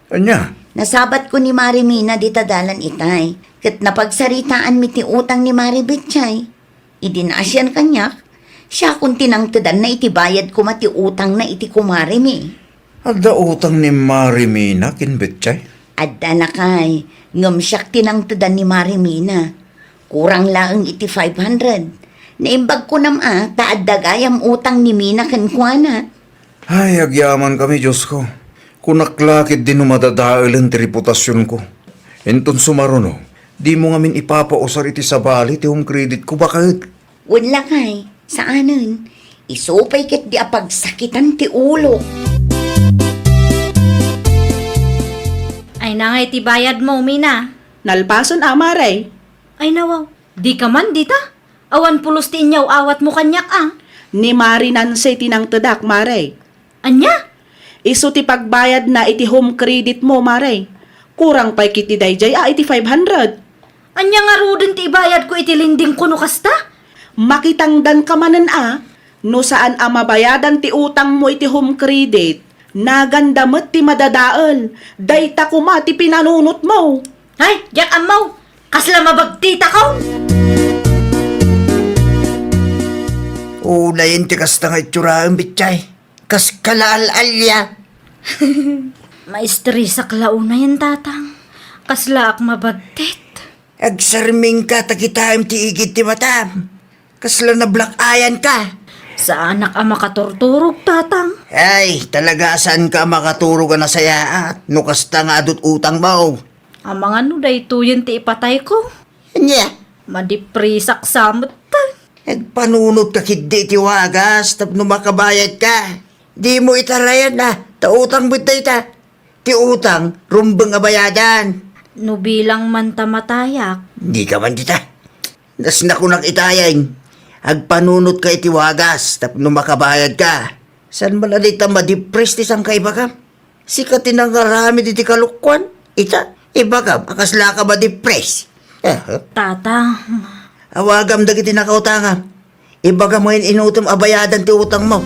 Anya? Nasabat ko ni Marimina di tadalan itay. Kat napagsaritaan mi ti utang ni Maribet chay. Idinasyan kanyak. Siya kung tinangtadan na iti bayad ko mati utang na iti kumarimi. Ada utang ni Marimina kin Betchay? Adda na kay, ngam siyak tinangtadan ni Marimina. Kurang laang iti 500. Naimbag ko taadda gayam utang ni Mina kankwana. Ay, agyaman kami, Diyos ko. Kunaklakit din madadaalan ti reputasyon ko. Enton sumaruno, di mo ngamin ipapausar iti sabali ti home credit ko, bakit? Wala kay, saanan? Isupay ket di apagsakitan ti ulo. Ay nangay ti bayad mo, Mina. Nalpason amaray. Ay nawaw, di ka man dita. Awan pulos ti inyaw awat mo kanyak Ni Mari Nansay tinang tadak, maray. Anya? Isu ti pagbayad na iti home credit mo, maray. Kurang pa'y kiti dayjay, iti 500. Anya nga rudin ti ibayad ko iti linding kuno kasta? Makitangdan ka manan no saan mabayadan ti utang mo iti home credit. Nagandamet ti madadaal, dayta kuma ti pinanunot mo. Ay, jak amaw, kasla mabagtita ko. Unayin tikas tanga itsuraan Betchay. Kas kalaalaalya. Maestri sa klauna yan, tatang. Kasla ak mabagtit. Agsarming ka takitaim ti igit ti matam. Kasla na black ayan ka. Sa anak ang makaturturog, tatang. Ay, talaga saan ka makaturog na saya at nukasta nga adot utang mo. Ang mga nuday tuyen ti ipatay ko. Anya, Madiprisak samot ta. nagpanunod ka kidi ti wagas tapno makabayad ka. Di mo itarayan na, tautang mo ta. Ti utang, rumbang abayadan. Nubilang man tamatayak. Di ka man dita. Das na kunak itayang. Agpanunod ka iti wagas tapno makabayad ka. San malalita madipres ti sang kaiba ka? Sikat tinangarami ti kalukwan. Ita, iba ka, akasla ka madipres. Tatang, Awagam dagiti nakautanga. Ibaga mo yun inutom abayadan ti utang mo.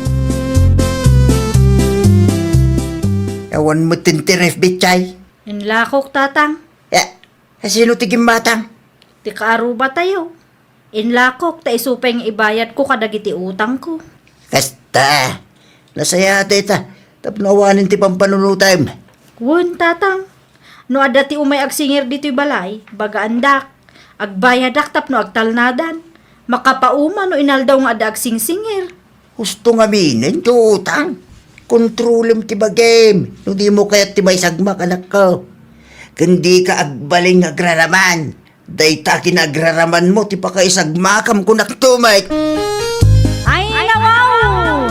Ewan mo tintiref Betchay. inlakok, tatang. Sino ti gimbatang? Ti kaaruba tayo. Inlakok, ta isupeng ibayad ko kadagiti utang ko. Kasta, nasaya tita. Tapnawanin ti pampanunutay. Wun, tatang. No ada ti umay agsingir dito'y balay, baga andak. Agbayadak tapno agtalnadan. Makapauma no inaldaw nga ada agsingsingir. Gusto nga minin ti utang. Kontrolem ti bagem. No di mo kaya't ti may sagmak anak ko. Kundi ka agbaling agraraman. Dayta kinagraraman mo ti pakaisagmakam kunak tumay. Ay, nawaw!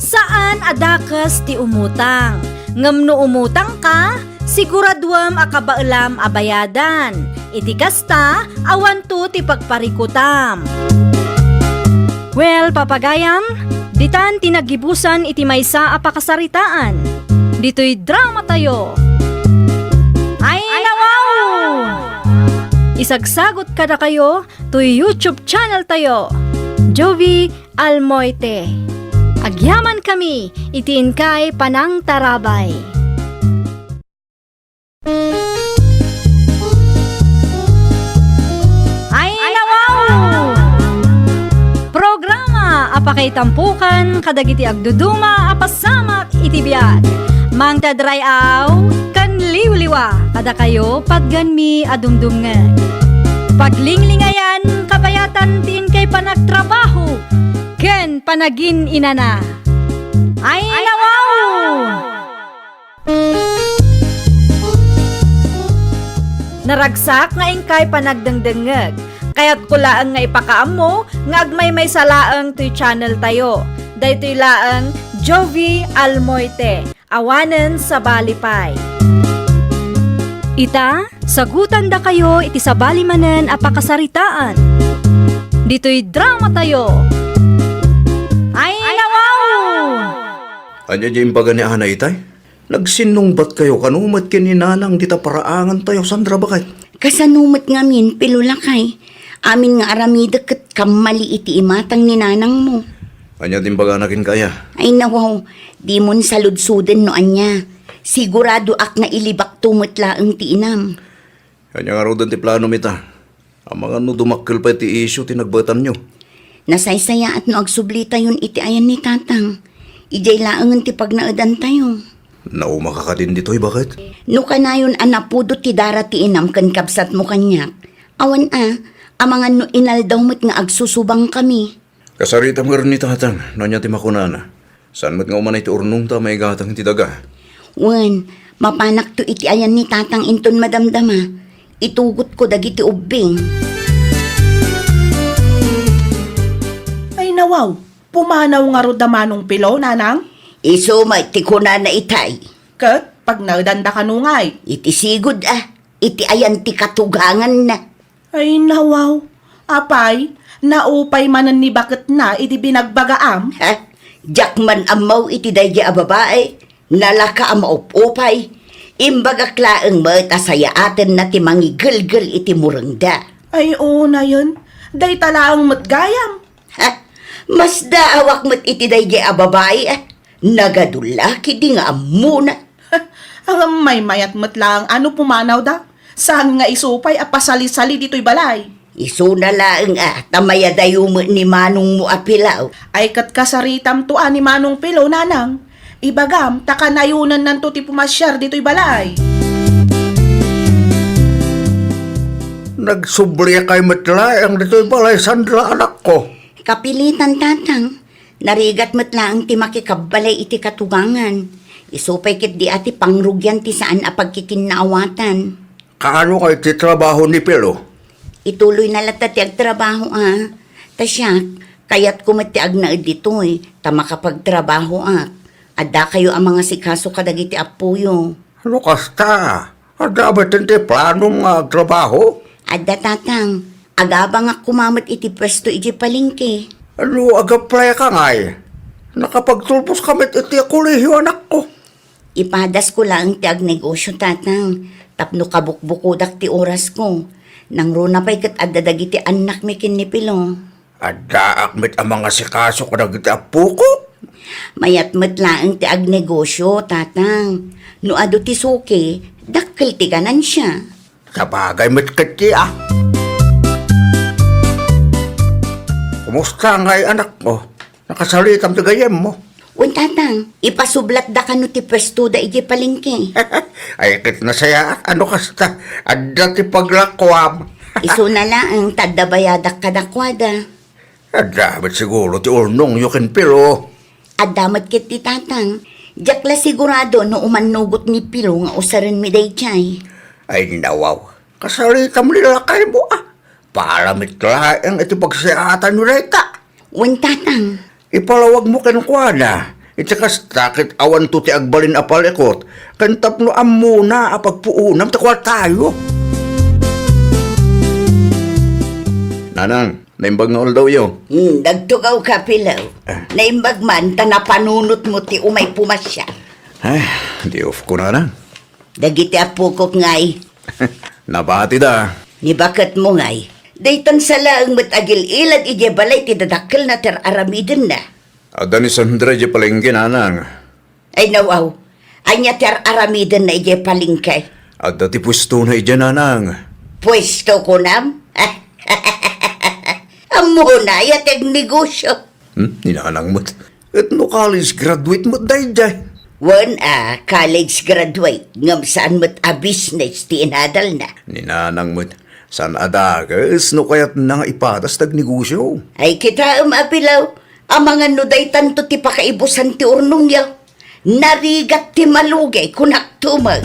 Saan adakas ti umutang? Ngamno umutang ka, siguraduam akabailam abayadan. Iti kasta, awan to ti pagparikutam. Well, papagayam, ditan tinagibusan iti maysa a pakasaritaan. Dito'y drama tayo. Ay, nawaw! Isagsagot kada kayo to YouTube channel tayo. Jovi Almoite. Agyaman kami, itiin kay Panang Tarabay. Ay, nawaw! Programa apakay tampukan kadagiti agduduma apasamak itibiyat. Mang tadrayaw kan liwliwa kada kayo padganmi adumdumngan. Paglinglingayan kabayatan tiin kay panagtrabaho ken panagin inana. Ay, nawaw! Naragsak nga ingkay panagdengdengeg. Kaya't kulaan nga ipakaammo nga agmay may salaang to'y channel tayo. Daytoy laang Jovi Almoite. Awanen sa Balipay. Ita, sagutan da kayo iti sabali manen a pakasaritaan. Dito'y drama tayo. Ay, nawaw! Anya dyan baga ni Ana itay? Nagsinungbat kayo kanumat kininanang dita paraangan tayo, Sandra, bakit? Kasanumot ngamin, pilulakay. Amin nga aramida kat kamali iti imatang ni nanang mo. Anya din baga nakin kaya? Ay nawaw, di mon saludsuden no anya. Sigurado ak na ilibak tumutla ang tiinam. Anya nga rodan ti plano mita. Ang mga no dumakkel pa iti issue tinagbatan nyo. Nasaysaya at no agsublita yun iti ayan ni tatang. Ijay laangan ti pagnaadan tayo. Nauma ka din dito'y bakit? No kanayon anapudo ti dara ti inam kan kapsat mo kanyak. Awan amangan no inaldaw mo't nga agsusubang kami. Kasarita mo rin ni tatang, nanya ti makunana. Saan mo't nga umanay ti urnong ta may gatang ti daga? Wan, mapanak to iti ayan ni tatang inton madamdama. Itugot ko dagiti ubing. Ay nawaw, pumanaw nga ro damanong pilo, nanang. Isumay ti kuna na itay. Kat, pag nagdanda ka nungay. Iti sigod iti ayan ti katugangan na. Ay nawaw, apay, naupay manan ni bakit na iti binagbagaam. Ha? Jakman amaw iti dayja a babae. Nalaka ang maupupay. Imbaga klaang matasaya atin na ti mangigilgil iti murangda. Ay oo na yun, day talaang matgayam. Ha? Mas daawak mo't iti dayja a babae Nagadulaki di nga amuna. Ang may mayat matlang ano pumanaw da? Saan nga isupay a pasali-sali dito'y balay? Isu na laang tamaya dayo mo ni manong mo apilaw. Ay kat kasaritam to ni manong pilo, nanang. Ibagam, takanayunan nanto ti pumasyar dito'y balay. Nagsubliya kay matlaang dito'y balay, Sandra, anak ko. Kapilitan tatang, narigat matlaang ti makikabalay iti katugangan. Isupay kit di ati pangrugyan ti saan a pagkikinaawatan. Kaano kay ti trabaho ni Pilo? Ituloy na lata ti agtrabaho Tasyak, kayat kumatiag na dito'y ta makapagtrabaho Ada kayo ang mga sikaso kadagiti apuyo. Ano kasta? Ada ba ti planong trabaho? Ada tatang, agabang kumamat iti pwesto iti palengke. Ano agaplay ka ngay? Nakapagtulpos kami iti kolehiyo, anak ko. Ipadas ko lang ti agnegosyo tatang. Tapno kabukbukudak ti oras ko. Nang runa pa'y kat adadagiti anak mi kinipilo. Ada akmit ang mga sikaso ko nagiti apo ko. Mayat matlaang ti agnegosyo tatang. No ado ti suki, dakkel ti ganan siya. Sabagay matkati Kumusta ngay anak mo? Nakasalitam ti gayem mo. Un tatang, ipasublat da kano ti pwesto da iti palengke. Ay kit na saya, ano kasta? Ada ti paglakwam. Isu na lang tadabayadak kadakwada. Ada ba't siguro ti urnong yukin Pilo? Adamat kit ti tatang. Jakla sigurado no umanugot ni Pilo nga usaran mi day chay. Ay nawaw, kasalitam nila kay mo Palamit laeng iti pagsiatan ni Rita. Un tatang, Ipalawag mo kenkwana. Iti kastakit awan to ti agbalin apalikot. Kantap no amuna apagpuunam takwal tayo. Nanang, naimbag nga daw yo. Dagtugaw ka pilaw. Naimbag man ta napanunot mo ti umay pumasya. Ay, di off ko nanang. Dagiti apukok ngay. Nabati da. Ni bakit mo ngay? Daytan sa laang matagil ilad ije balay ti dadakkel na ter aramiden na. Ada ni Sandra di palengke nanang. Ay nawaw, anya ter aramiden na ije palingkay. Ada ti pwesto na ija nanang. Pwesto ko nam? Amo na yatag negosyo. Ninanang mo't. At no college graduate mo't dayjay. Wan college graduate, ngam saan mo't business ti inadal na. Ninanang mo't. San adagas no kayat nang ipatas tag negosyo. Ay kita apilaw, ang mga nuday tanto ti pakaibusan ti urnong yaw. Narigat ti malugay kunak tumag.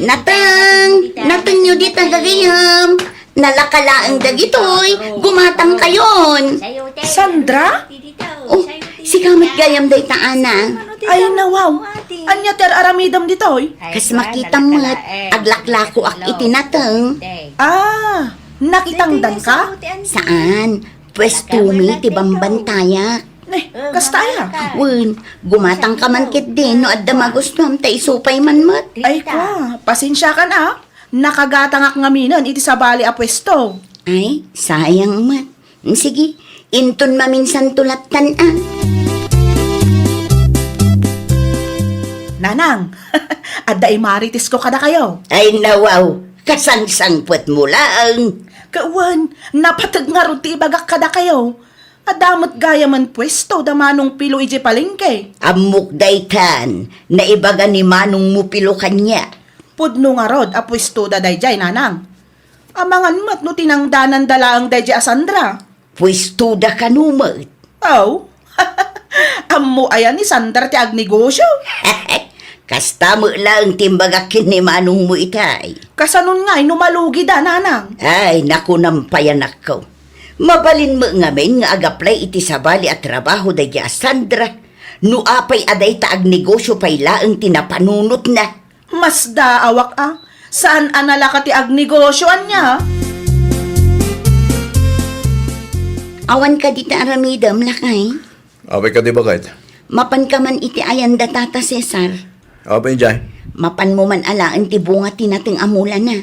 Natang nyo di tagagayam. Nalakalaang dagitoy, gumatang kayon. Sandra? Oh, si kamot gayam day taana. Ay nawaw. Anya ter aramidam ditoy? Kas makita mo't, aglaklako ak itinatang. Ah, nakitangdan ka? Saan? Pwes tumi ti bambantayak. Kastaya. Wen, gumatang ka man kit din no adda magustuhan ta isupay man mat. Ay kwa, pasensya ka na. Nakagatangak nga minan iti sa bali a pwesto. Ay, sayang mat. Sige, inton maminsan tulatan ah. Nanang, adda maritis ko kada kayo. Ay nawaw, kasangsangpot mo lang. Kawan, napatag nga ron ti ibagak kada kayo. Adamot gaya man pwesto da manong pilo ije palengke. Amok daytan, na ibaga ni manong mupilo kanya. Pudno nga rod a pwesto da dayjay nanang. Amangan mat no tinangdanan dalaang dayjay a Sandra. Pwesto da kanumat. Oh, ammo ayan ni Sandra ti agnegosyo. Kasta mo lang timbagakin ni manong mo itay. Kasanon nga numalugi da nanang. Ay, naku nampayan ako. Mabalin mo ngamin nga agaplay iti sabali at trabaho da ya Sandra. No apay aday taag negosyo pay laang tinapanunot na. Mas daawak saan analaka ti agnegosyoan niya? Awan ka dita aramidam lakay. Abay ka di ba kahit? Mapan ka man iti ayan da tata Cesar. Abay jay. Mapan mo man alaan ti bunga tinating amula na.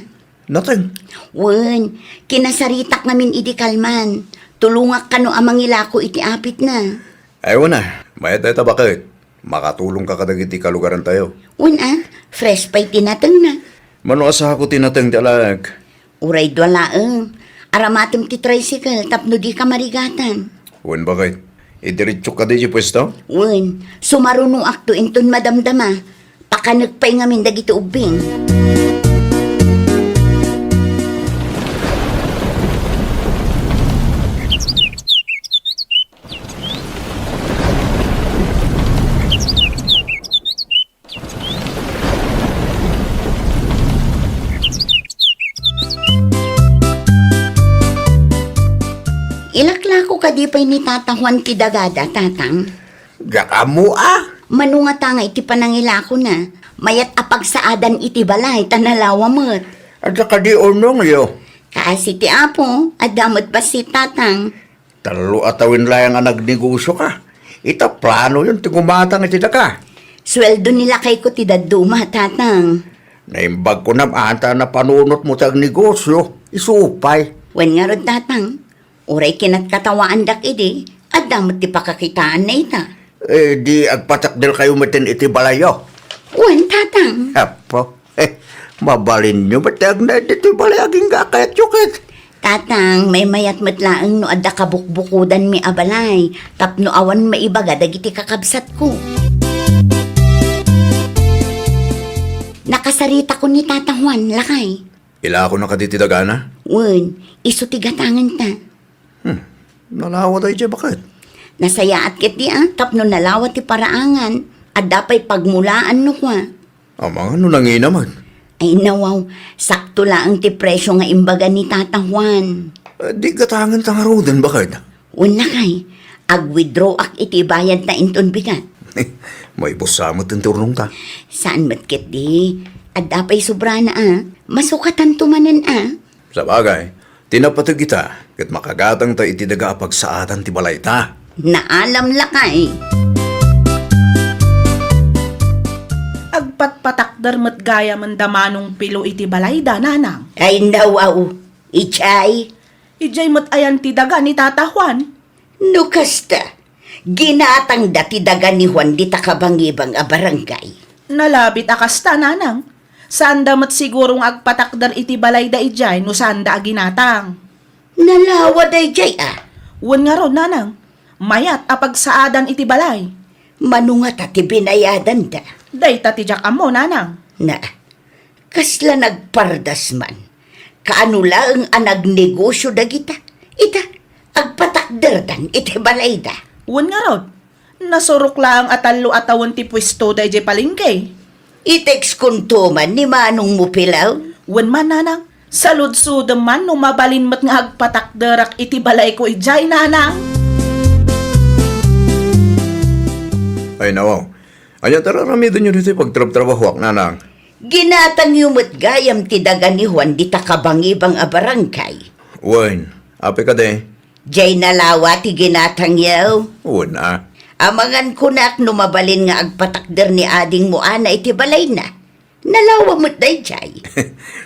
Nothing. Wen, kinasaritak namin iti kalman. Tulungak ka no amang ilako iti apit na. Ayaw na. Mayat tayo bakit? Makatulong ka kadag iti kalugaran tayo. Wen fresh pa'y tinatang na. Mano asa ako tinateng ti alag? Uray dwalaang. Aramatim ti tricycle tapno di ka marigatan. Wen bakit? Idiritso ka di pwesto? Wen, sumarunong akto inton madamdama. Pakanagpay ngamin dagiti ubing. Ilaklako ka di pa'y ni tatahuan ti dagada, tatang. Gakamu Manunga iti panangilako na. Mayat apag saadan iti balay, tanalawa mo't. At saka di unong yo. Kasi ti apo, adamot pa si tatang. Talo atawin layang ang nagnegosyo ka. Ita plano yun, tigumatang iti ka. Sweldo nila kay ko ti daduma, tatang. Naimbag ko na ata na panunot mo tag negosyo. Isupay. Wen nga rod, tatang. Uray kinat katawaan dak idi, adamot ti pakakitaan na ita. Di agpatakdil kayo matin iti balayo. Wen, tatang. Apo, mabalin nyo matag na iti balay aging kakayat yukit. Tatang, may mayat matlaang no adda kabukbukudan mi abalay. Tapno awan maibaga dagiti kakabsat ko. Nakasarita ko ni Tata Juan, lakay. Ila ako nakaditidagana? Wen, iso ti gatangan ta. Nalawa tayo dyan bakit? Nasaya at kiti tapno nalawat ti paraangan. At dapay pagmulaan no kwa. Amang ano nangi naman? Ay nawaw, sakto lang ti presyo nga imbaga ni Tata Juan. Di gatangan tangarodan bakit? Wen, lakay, ag-withdraw ak iti bayad na inton bigat. May busamot ang turnong ta. Saan matkit di? At dapay sobra na masukatan tumanan Sa bagay, tinapatag kita, kat makagatang ta itidaga pagsaatan ti balay ta. Naalam lakay. Agpatpatakdar mat gaya man damanong pilo iti balay da nanang. Ay nawaw, ichay. Ijay mat ayan ti daga ni Tata Juan. Nukasta, ginatang dati daga ni Juan di takabangibang a barangay. Nalabit akasta nanang. Saan damat sigurong agpatakdar iti balay da ijay no saan da aginatang. Nalawa day jay Wen nga ron nanang. Mayat apag saadan iti balay. Manungat ati binayadan da. Day tatijak amo nanang. Na, kasla nagpardas man. Kaano lang ang nagnegosyo da kita. Ita, agpatakder dan iti balay da. Wen nga ron. Nasurok lang atalo atawon ti pwesto da ijay palengke. Itex kuntuman ni Manong mo pilaw. Wen man nanang, salud-sud man no mabalin mat nga agpatakderak iti balay ko ijay nanang. Ay nawaw. Anya tararamidon nyo dito pagtrab-trabahwak, nanang. Ginatang yumot gayam ti daga ni Juan di takabangibang a barangay. Wen, ape ka de. Jay nalawa ti ginatang yaw. Wen ah. Amangan kunak no mabalin nga agpatakder ni ading mo ana iti balay na. Nalawa mo't day jay.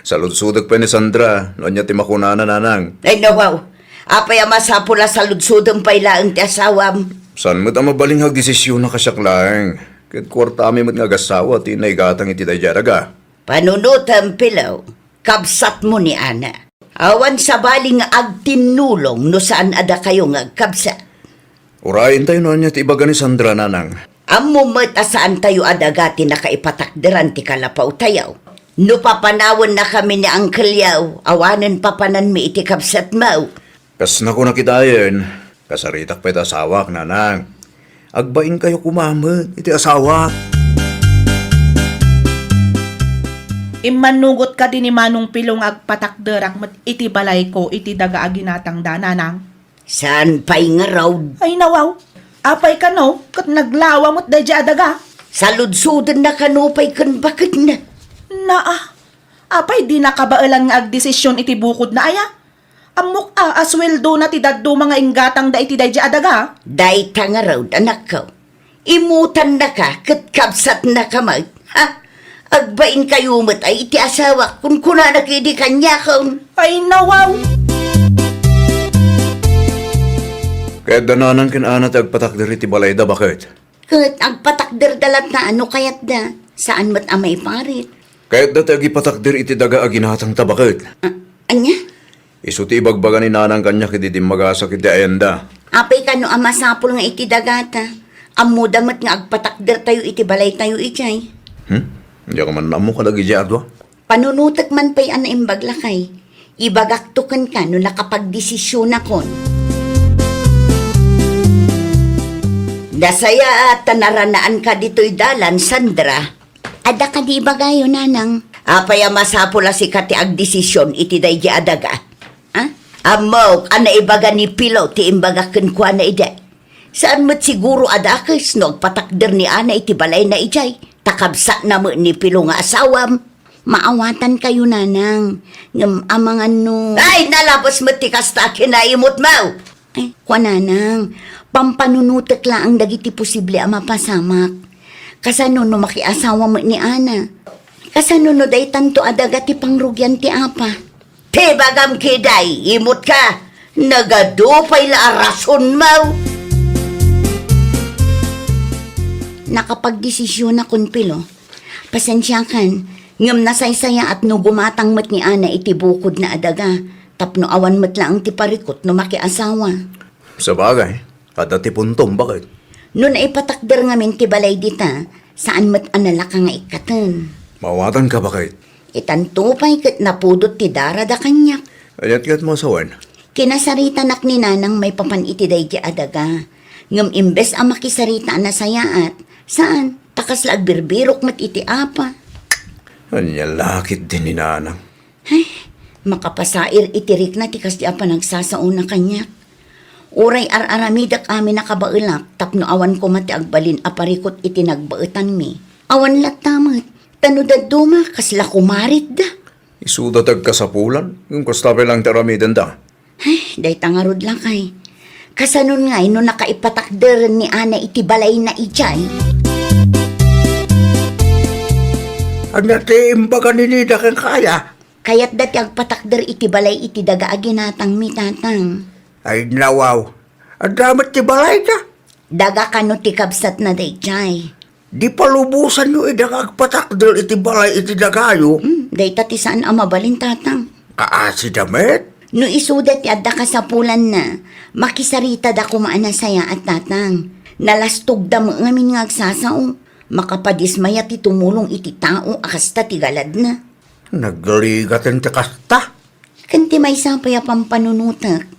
Salud-sudag pa ni Sandra. Noon niya timakunana, nanang. Ay nawaw, apay masapula sa ludsudong pailaang ti asawam. San mo't ang mabalinghag desisyon na kasyaklang. Kahit kwarta amin mo't nga gasawa, tinaygatang iti dayjaraga. Panunutan pilaw, kabsat mo ni ana. Awan sa baling agtinulong no saan ada kayo nga kabsat. Urayin tayo noon niya ti ibaga ni Sandra, nanang. Amo mo't asaan tayo adagati na kaipatakderan ti kalapaw tayaw. No papanawon na kami ni Uncle Yaw, awanan papanan mi iti kabsat mau. Kas na ko nakitayan, kasaritak pa iti asawak, nanang. Agbain kayo kumamad, iti asawak. Imanugot ka din ni Manong Pilong agpatakderak mat iti balay ko iti daga aginatang da nanang. Saan pa'y nga raw? Ay nawaw, apay ka no, kat naglawa mo't dadya adaga. Saludsudan na kanupay kan bakit na? Apay di nakabailan nga agdesisyon iti bukod na aya. Amok asweldo na ti daddo mga inggatang da iti dadya adaga. Day ta nga raw, anak ko. Imutan na ka, kat kabsat na ka mag. Ha? Agbain kayo mo't ay iti asawa kung kuna nakidi kanya kong. Ay nawaw. Kaya dananang kinana ti agpatakder iti balay da, bakit? Kat agpatakder dalat na ano kayat da. Saan mo't amay parit? Kahit dati agipatakder iti daga aginatang ta, bakit? Anya? Isu ti ibagbaga ni nanang kanya kiti di magasak iti ayanda. Apay ka no amasapol nga iti dagata. Ammo damat nga agpatakder tayo iti balay tayo ijay. Hindi ka man namo kalagi di adwa. Panunutak man pa'y ana imbaglakay. Ibagaktukan ka no nakapagdesisyon akon. Dasaya at naranaan ka dito'y dalan, Sandra. Ada ka di bagayo, nanang. Apay masapula si kati agdesisyon iti day di adaga. Ha? Amaw, ana ibaga ni Pilaw ti imbagakan kwa na iday. Saan mo't siguro adakis no agpatakder ni ana iti balay na ijay. Takabsa na mo ni Pilaw nga asawam. Maawatan kayo, nanang. Ngam amangan no. Ay, nalabos mo ti kasta kinaimot mo. Ay, kwa nanang. Pampanunutek lang ang dagiti posible ang mapasamak. Kasano no makiasawa mo ni Ana. Kasano no day tanto adagati pangrugyan ti apa. Te bagam kiday, imot ka. Nagadupay la arason mo. Nakapagdesisyon na kun Pilo. Pasensya kan, ngam nasaysaya at no gumatang mat ni Ana iti bukod na adaga. Tapno awan mat lang ti parikot no makiasawa. Sa bagay. Kada ti puntom, bakit? Noon ay patakder nga min ti balay dita, saan mat anala ka nga ikatan. Mawatan ka, bakit? Itantupay kat napudot ti dara da kanyak. Ayat kat mo sawan. Kinasarita nak ni nanang may papan iti day di adaga. Ngam imbes ang makisarita na sayaat, saan? Takas la agbirbirok mat iti apa. Anya lakit din ni nanang. Ay, makapasair itirik na tikas di apa nagsasauna kanyak. Uray aramidak amin nakabailak, tapno awan ko mati agbalin aparikot iti nagbaetan mi. Awan latamat, tanudad duma, kasla kumarit da. Isudatag ka sa pulan, yung kastape lang taramidan da. Ay, day tangarod lang kay. Kasanon ngay no nakaipatakder ni Ana iti balay na ijay. Ang natiimbaga ni Nida kang kaya. Kaya't dati agpatakder iti balay iti daga aginatang mi tatang. Ay nawaw, ang damat ti balay ka. Daga kano ti kabsat na day jay. Di palubusan nyo idang agpatakdal iti balay iti dagayo. Day tati saan ang mabalin tatang. Kaasi damit. No isudat ti adda ka sa pulan na, makisarita da kumaan na saya at tatang. Nalastog da mo ngamin nga agsasao. Makapadismaya ti tumulong iti tao akasta ti galad na. Nagligatan ti kasta. Kanti may sapaya pampanunutak.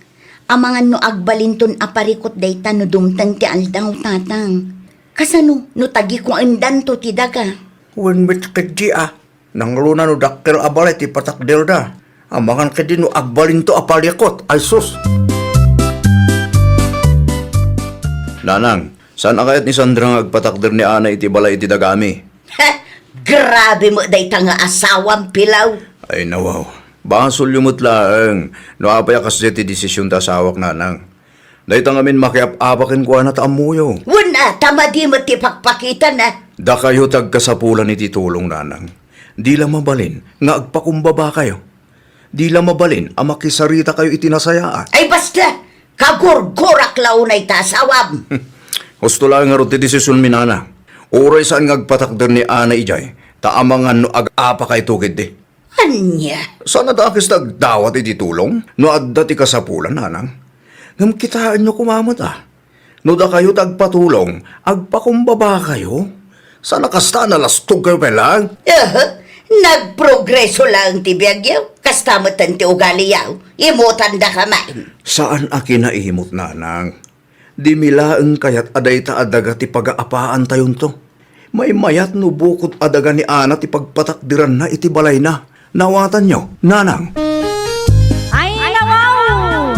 Amangan no agbalinton aparikot dayta no dumtang ti aldaw tatang. Kasano no tagi ko andan to ti daga. When mit kedi nang luna no dakkel abale ti patakdel da. Amangan kedi no agbalin to apalikot. Ay sus. Nanang, saan akayat ni Sandra nga agpatakder ni Ana iti balay iti dagami? Ha! Grabe mo day nga asawang pilaw. Ay nawaw. Basol yumot laeng. No apaya kasi ti desisyon ta sawak nanang. Dahi tangamin makiap-apakin ko na taamuyo. Wala, tama di mo ti pakpakita na. Da kayo tagkasapulan iti tulong nanang. Di lang mabalin nga agpakumbaba kayo. Di lang mabalin ang makisarita kayo itinasayaan. Ay basta, kagurgurak launay ta asawam. Gusto lang nga rin ti desisyon mi nanang. Oray saan nga agpatakder ni Ana ijay. Taamangan no ag-apa kay tukid di. Anya? Sana da akis nagdawat iti tulong? No adda ti kasapulan nanang. Ngam kitaan nyo kumamot No da kayo tagpatulong, agpakumbaba kayo. Sana kasta nalastog kayo pelang. Nagprogreso lang ti biyagyaw. Kastamatan ti ugaliyaw. Imutan da kamay. Saan akin naihimot nanang? Di milaeng kayat aday ta adaga ti pag-aapaan tayon to. May mayat no bukod adaga ni Ana ti pagpatakdiran na iti balay na. Nawatan nyo, nanang. Ay nawaw!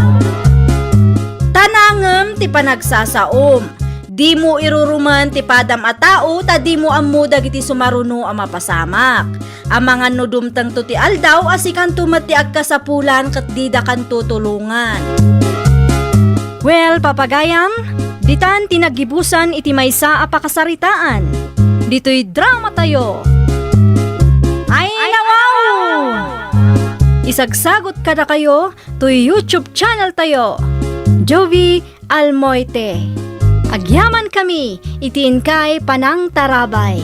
Tanangem ti panagsasaom. Di mo iruruman ti padam a tao, ta di mo ammudag iti sumaruno a mapasamak. Amangan no dumtang to ti aldaw, asikan tumat ti agkasapulan kat dida kan tutulungan. Well, papagayam, ditan tinagibusan iti maysa a pakasaritaan. Dito'y drama tayo. Ay nawaw! Isagsagot kada kayo to YouTube channel tayo. Jovi Almoite. Agyaman kami, itiin kay Panang Tarabay.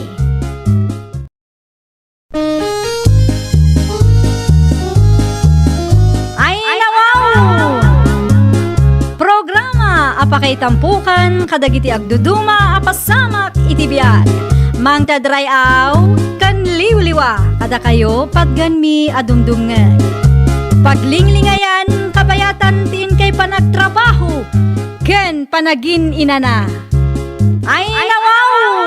Ay nawaw! Programa apakay tampukan kadagiti agduduma apasamak iti biag. Mang tadray aw kan liwliwa kada kayo pagganmi adumdungan. Paglinglingayan kabayatan tiin kay panagtrabaho. Ken panagin inana. Ay nawaw!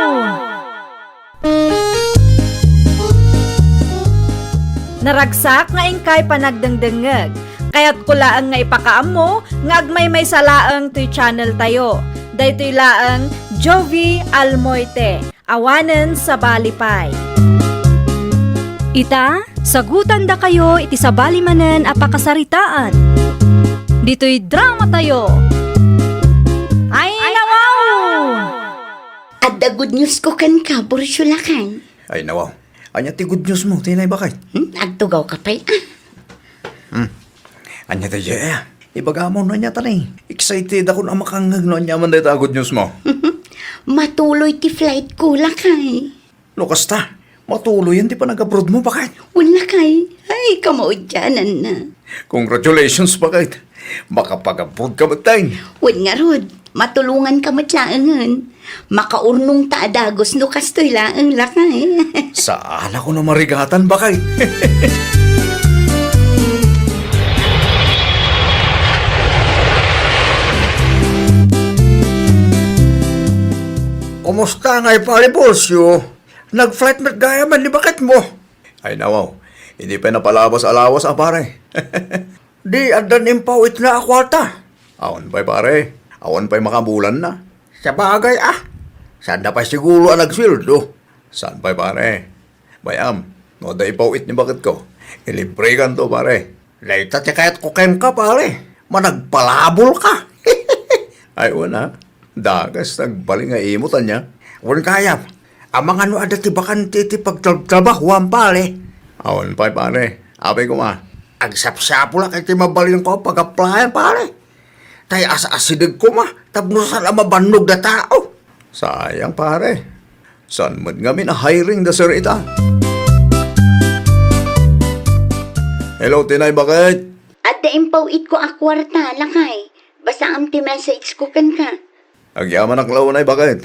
Naragsak nga ingkay panagdengdengeg. Kaya't kulaang nga ipakaam mo, nga agmay may salaang to'y channel tayo. Daytoy laang Jovi Almoite, awanen sa balipay. Ita, sagutan da kayo iti sabali manen a pakasaritaan. Dito'y drama tayo. Ay nawaw! At the good news ko kan ka, Bursyulakan. Ay nawaw. Anya ti good news mo, tinay bakay? Agtugaw ka pa'y. Anya ti jaya. Ibagamon na niya tanay. Excited ako na makangag no niya man dito good news mo. Matuloy ti flight ko, lakay. Lukas ta. Matuloy yan, di pa nag-abroad mo, bakit? Wala kay. Ay, kamaudyanan na. Congratulations, bakit? Makapag-abroad ka matay. Wala nga, Rod. Matulungan ka matlaangan. Makaurnong taadagos no kastoy laang lakay. Saan ako na marigatan, bakit? Kumusta nga'y pari Pulsyo? Nag-flight mat gaya man ni bakit mo? Ay nawaw, hindi pa napalabas-alawas pare. Di adan impawit na akwarta. Awan pa'y pare, awan pa'y makabulan na. Sa bagay saan na pa siguro ang nagswildo? Saan pa'y pare? Bayam, no da ipawit ni bakit ko. Ilibre kan to pare. Laita ti kahit kukem ka pare. Managpalabol ka. Ay wala. Dagas nagbaling nga imutan niya. Wan kaya. Amang ano ada ti bakante ti pagtrabahuan pare. Awan pa'y pare. Apay ko agsapsapo lang kay ti mabaling ko pag-applyan pare. Tay asa-asidig ko tapno sa mabannog na tao. Sayang pare. San man nga hiring da sir ita? Hello, Tinay, bakit? At daimpawit ko akwarta, lakay. Basta ang ti-message ko kan ka. Agyaman ang launay, bakit?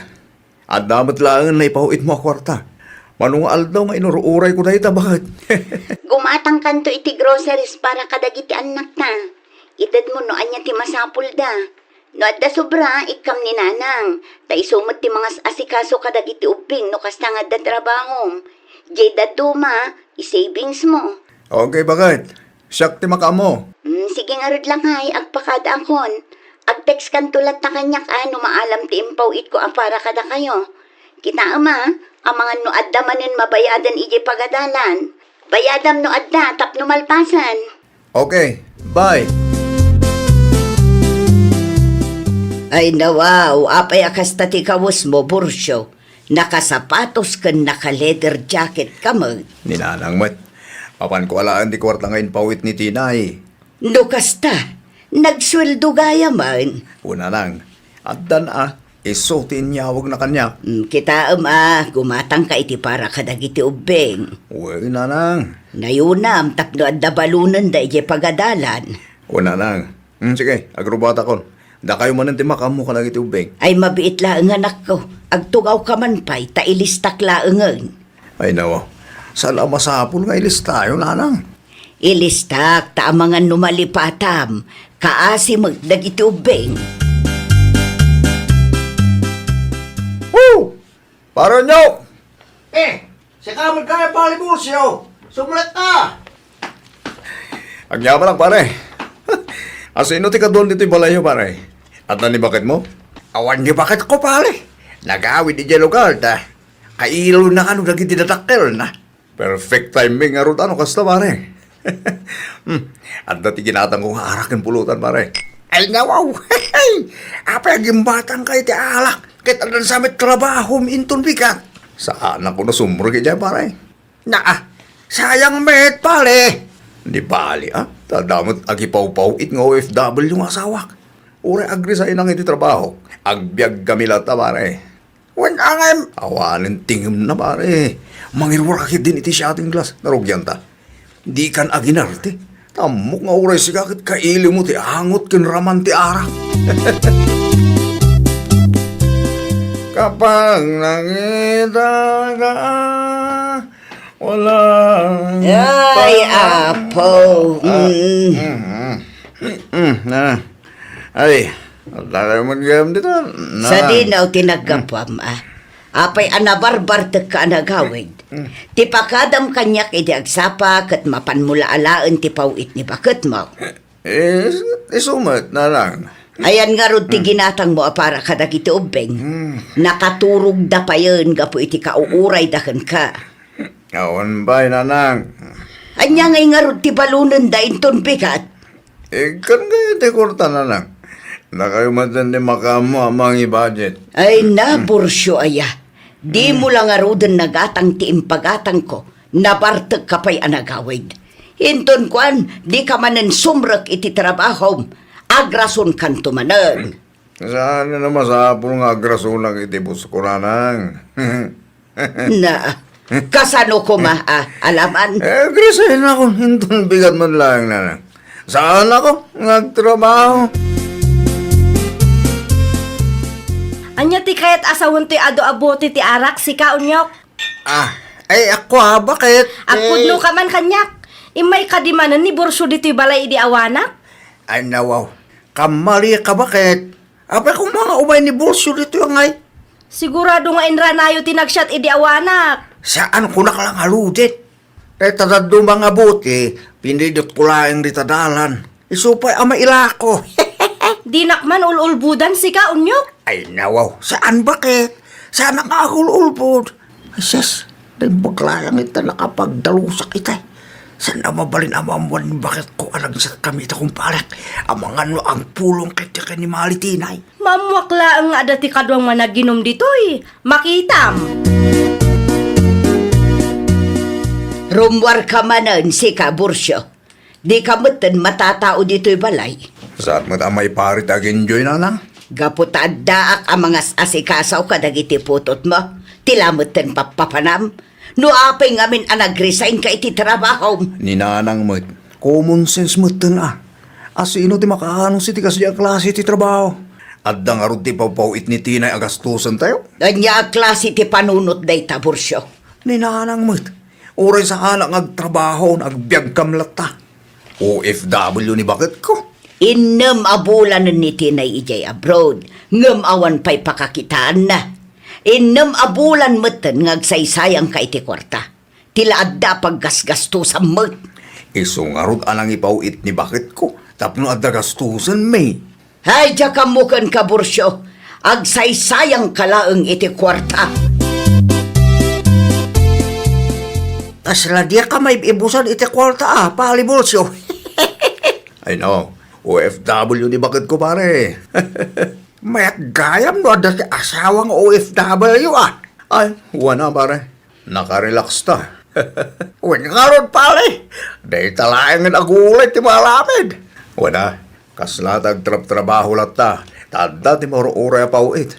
At damat lang na ipauit mo akwarta. Manungal daw nga inuruuray ko na ita, bakit? Gumatang kanto iti groceries para kadagiti anak na. Itad mo no anya ti masapul da. No adda sobra, ikam ni nanang. Ta isumot ti mga asikaso kadagiti ubing no kasta nga da trabaho. Jay datuma, i-savings mo. Okay, bakit? Siyak ti makamo. Sige nga rid lang hay, agpakada akon. Ag-text kan tulat na kanyak no maalam ti impaw it ko para kada kayo. Kita ama, ang mga no adda manin mabayadan ije pagadalan. Bayadam no adda, tapno malpasan. Okay, bye. Ay nawaw, apay akas tati kawas mo, Bursyo. Nakasapatos kan naka-leather jacket ka mo. Ninanang mat. Papan ko alaan di kwarta ngayon pawit ni Tinay. No kasta, nagsweldo gaya man. Una lang, at dan isutin niya wag na kanya. Kita gumatang ka iti para kadagiti ubeng. Uy, nanang. Nayunam, tapno at dabalunan da ije pagadalan. Una lang. Sige, agrobata kon. Da kayo manan ti makamo ka lagi ti ubeng. Ay mabiit laeng anak ko. Agtugaw ka man pa'y, tailistak laengan. Ay nawa, sala masapul nga ilista yun, nanang. Ilistak, taamangan numalipatam. Kaasi magdagiti ubeng. Woo! Para nyo! Sa kamag kaya pali Bursyo. Sumulat ka. Agya pa lang, pare. Asino ti kadol dito yung balay nyo, pare? At nani bakit mo? Awan niyo bakit ko pali? Nagawid di lugar ta. Kailo na kanu lagi tinadakkel na. Perfect timing nga ron, ano kasta, pare? At dati ginatang kong harakin pulutan, pare. Ay nawaw. Apa yung batang kay ti alak? Kita dan samit trabaho intun bigat. Saan ako nasumro kaya, pare? Sayang met pali. Di bali, Tadamot agipaw-paw it nga OFW nga asawak. Ure agri sa inang iti trabaho. Agbyag kami lata, pare. Wen angem. Awanin tingim na, pare. Mangirwarakit din iti siya ating glass. Narugyan ta. Di kan aginarte. Tamok nga uray sigakit kaili mo ti angot kinraman ti arak. Kapag nakita ka, wala. Ay, apo. Ay, talaga mo gam dito. Sa dinaw tinagapam, Apay anabarbar ka anagawid. Ti pakadam kanyak iti agsapa kat mapanmulaalaan ti pawit ni bakit mo. Isumat na lang. Ayan nga ron ti ginatang mo para kadagiti ubeng. Nakaturog da pa yun gapo iti kauuray dakan ka. Awan ba, nanang? Anya ngay nga ron ti balunan da inton bigat. Kan kayo ti kurta, nanang. Na kayo matan di makamo amang i-budget. Ay na, Bursyo aya. Di mo lang arudan nagatang ti impagatang ko. Nabartag ka pa'y anagawid. Hinton kwan, di ka manan sumrak iti trabaho. Agrason kan tumanan. Saan na masapul nga agrasulang iti busko, nanang? Na, kasano ko alaman? Grasahin ako. Hinton bigat man lang, nanang. Saan ako? Nagtrabaho. Anya ti kayat asawon ti ado-abote ti arak si kaunyok. Ay ako bakit? Agpudno ka man kanyak. Imay kadimanan ni Bursyo dito'y balay idi awanak. Ay nawaw. Kamali ka bakit? Apa kung mga umay ni Bursyo dito yung ay? Sigurado nga inranayo tinagsyat idi awanak. Saan ko nakalang haludit? Kaya tadado mga buti, pinidot ko lang di tadalan. Isupay ama ilako. Dinakman ululbudan si kaunyok. Ay nawaw, saan bakit? Saan nakahululbod? Ay sis, dahil baglayang ita nakapagdalusak ita. Saan na mabalin amamuan bakit ko alam sa kami ita kong palak? Amangan mo ang pulong kiti ka ni Malitinay. Mamwakla ang adati kadwang managinom dito'y. Makitam. Rumwar ka manan si ka, Bursyo. Di ka matan matatao dito'y balay. Saan mo tamay parit ag-enjoy, nanang? Gaputad daak ang mga asikasaw kadagiti putot mo. Tilamutan papapanam. No apay ngamin anag-resign ka iti trabaho. Ni nanang mo, common sense mo ito na. Asino ti makaanong si ti kasi ang klase ti trabaho. At dang arod ti pawpawit ni Tinay agastusan tayo. Anya klase ti panunot day ta, Bursyo. Ni nanang mo, oray sa anak agtrabaho, nagbiyag kamlata. OFW ni bakit ko? Inem abulan ni tinay ijay abroad, ngem awan pa'y pakakitaan na. Inem abulan meten ngagsaysayang ka iti kwarta. Tila adda paggasgasto sa mat. Isungarod anang ipauit ni bakit ko. Tapno adda gastusan may. Hay, diya ka mukan ka, Bursyo. Agsaysayang kalaeng iti kwarta. Asla dia ka may ibusan iti kwarta pali Bolsyo. Ay no, OFW ni bakit ko pare. Mayat gayam no ada si asawang OFW Ay, wala pare. Nakarelax ta. Wen nga ron pali. Day talaeng nagulit ti malamid. Wala, kaslatag trabaho lat ta. Tanda ti maro-ura pauit.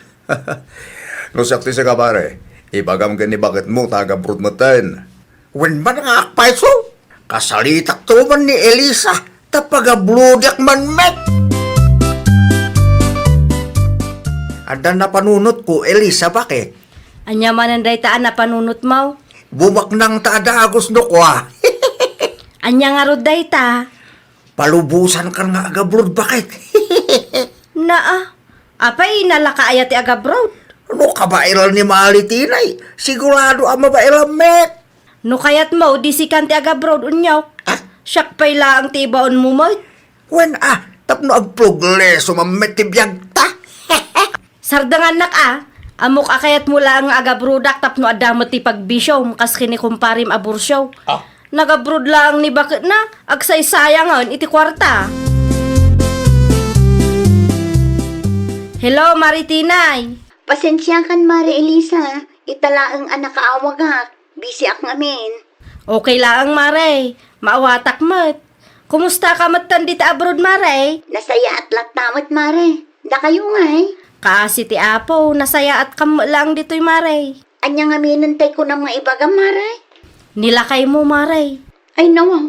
No sakti sa pare, ibagam ka ni bakit mo taga-brut maten. Wen man nga akpay so. Kasalitak to man ni Elisa. Tapagabludak man met. Ada na panunot ko, Elisa, bakit? Anya manan daytaan na panunot mo. Bumak nang taadagos no ko Anya nga rod dayta. Palubusan ka nga agablod, bakit? Naa, apay nalakaayat ti agabroad. Ano kabairal ni Malitinay? Sigurado ang mabairal met. No kayat mo, disikan ti agabroad unyaw. Siyak pa'y laang ti ibaon mo mo. Wen tapno agplugle sumamet ti biyag ta. Sardangan nak amok akayat mula ang agabrodak tapno adamot ti pagbisyo, kas kinikumparim abursyo. Nagabrod lang ni bakit na, agsaysayangan iti kwarta. Hello, Maritinay. Pasensya kan, Mari Elisa. Italaang anak kaawag ha. Busy ak ngamin. Okay lang, Mare. Maawatak mat. Kumusta ka matan dito abroad, Mare? Nasaya at latamat, Mare. Da kayo nga Kasi ti Apo, nasaya at kam lang dito'y, Mare. Anya nga minantay ko ng mga ibaga, Mare. Nilakay mo, Mare. Ay, nawaw.